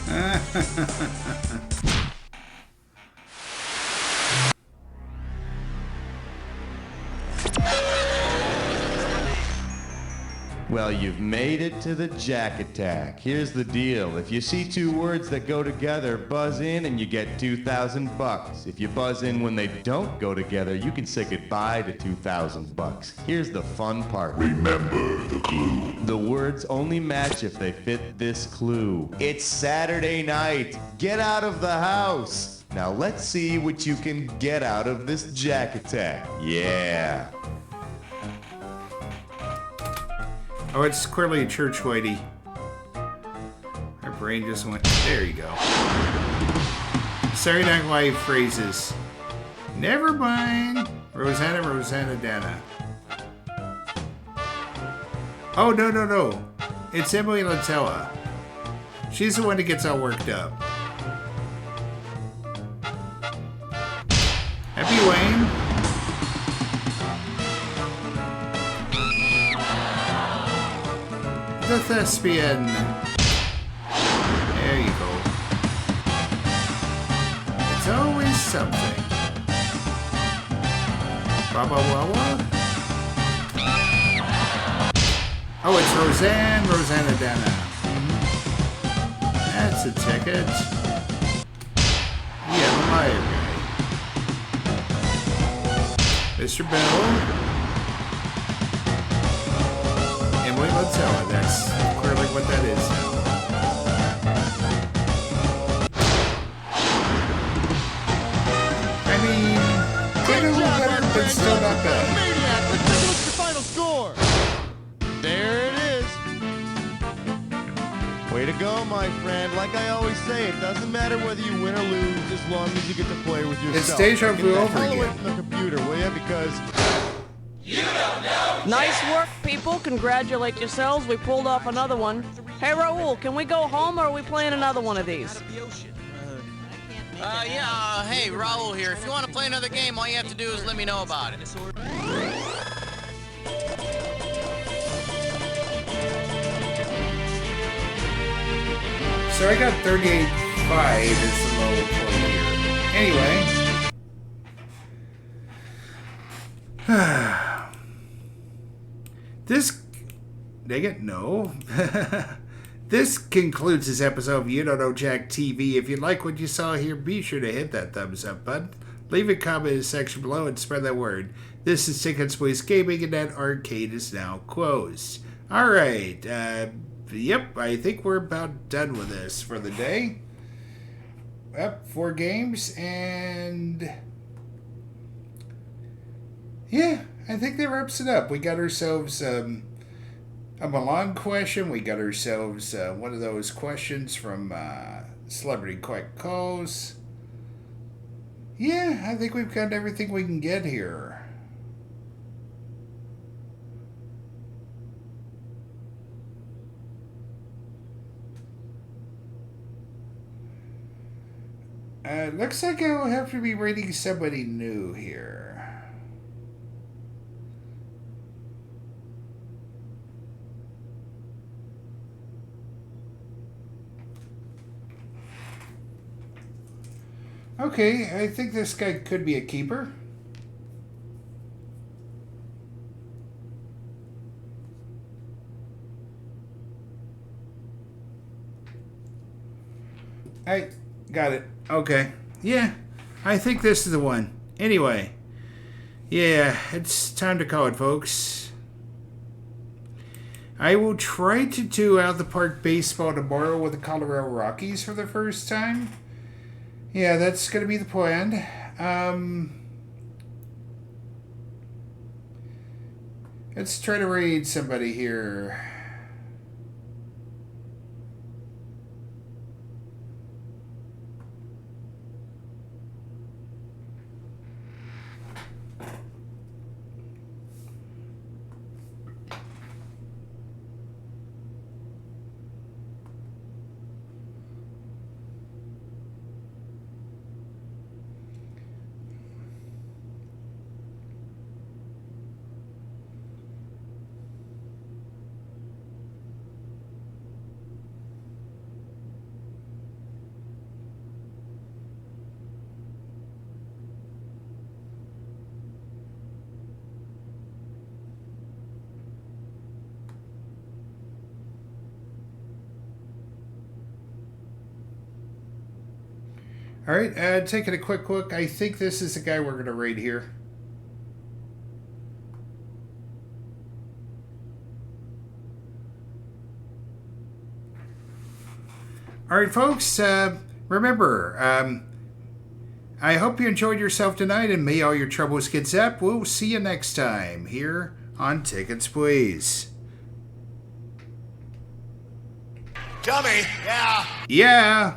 Well, you've made it to the Jack Attack. Here's the deal. If you see two words that go together, buzz in and you get 2,000 bucks. If you buzz in when they don't go together, you can say goodbye to 2,000 bucks. Here's the fun part. Remember the clue. The words only match if they fit this clue. It's Saturday night. Get out of the house. Now let's see what you can get out of this Jack Attack. Yeah. Oh, it's clearly a church whitey. My brain just went, there you go. Saturday Night Live phrases. Never mind. Rosanna, Rosanna, Dana. Oh, no. It's Emily Latella. She's the one that gets all worked up. Happy Wayne. The Thespian. There you go. It's always something. Baba Wawa. Oh, it's Rosanna Dana. That's a ticket. Yeah, the liar guy. Mr. Bell. Emily Latella, that's clearly what that is now. I mean, could have been better, but still not bad. Maniac, let's take a look at the final score. There it is. Way to go, my friend. Like I always say, it doesn't matter whether you win or lose as long as you get to play with yourself. It's deja vu over Get away again. from the computer, will you? Because... Nice work, people. Congratulate yourselves. We pulled off another one. Hey, Raul, can we go home or are we playing another one of these? Hey, Raul here. If you want to play another game, all you have to do is let me know about it. So I got 38.5 is the low point here. Anyway. This concludes this episode of You Don't Know Jack TV. If you like what you saw here, be sure to hit that thumbs up button. Leave a comment in the section below and spread that word. This is Tickets Boys Gaming, and that arcade is now closed. Alright, yep, I think we're about done with this for the day. Yep, 4 games, and... yeah, I think that wraps it up. We got ourselves a Milan question. We got ourselves one of those questions from Celebrity quick calls. Yeah, I think we've got everything we can get here. Looks like I'll have to be rating somebody new here. Okay, I think this guy could be a keeper. I got it. Okay. Yeah, I think this is the one. Anyway, yeah, it's time to call it, folks. I will try to do out the park baseball tomorrow with the Colorado Rockies for the first time. Yeah, that's going to be the plan. Let's try to raid somebody here. Alright, taking a quick look. I think this is the guy we're going to raid here. Alright, folks, remember, I hope you enjoyed yourself tonight, and may all your troubles get zapped. We'll see you next time here on Tickets Please. Dummy, yeah. Yeah.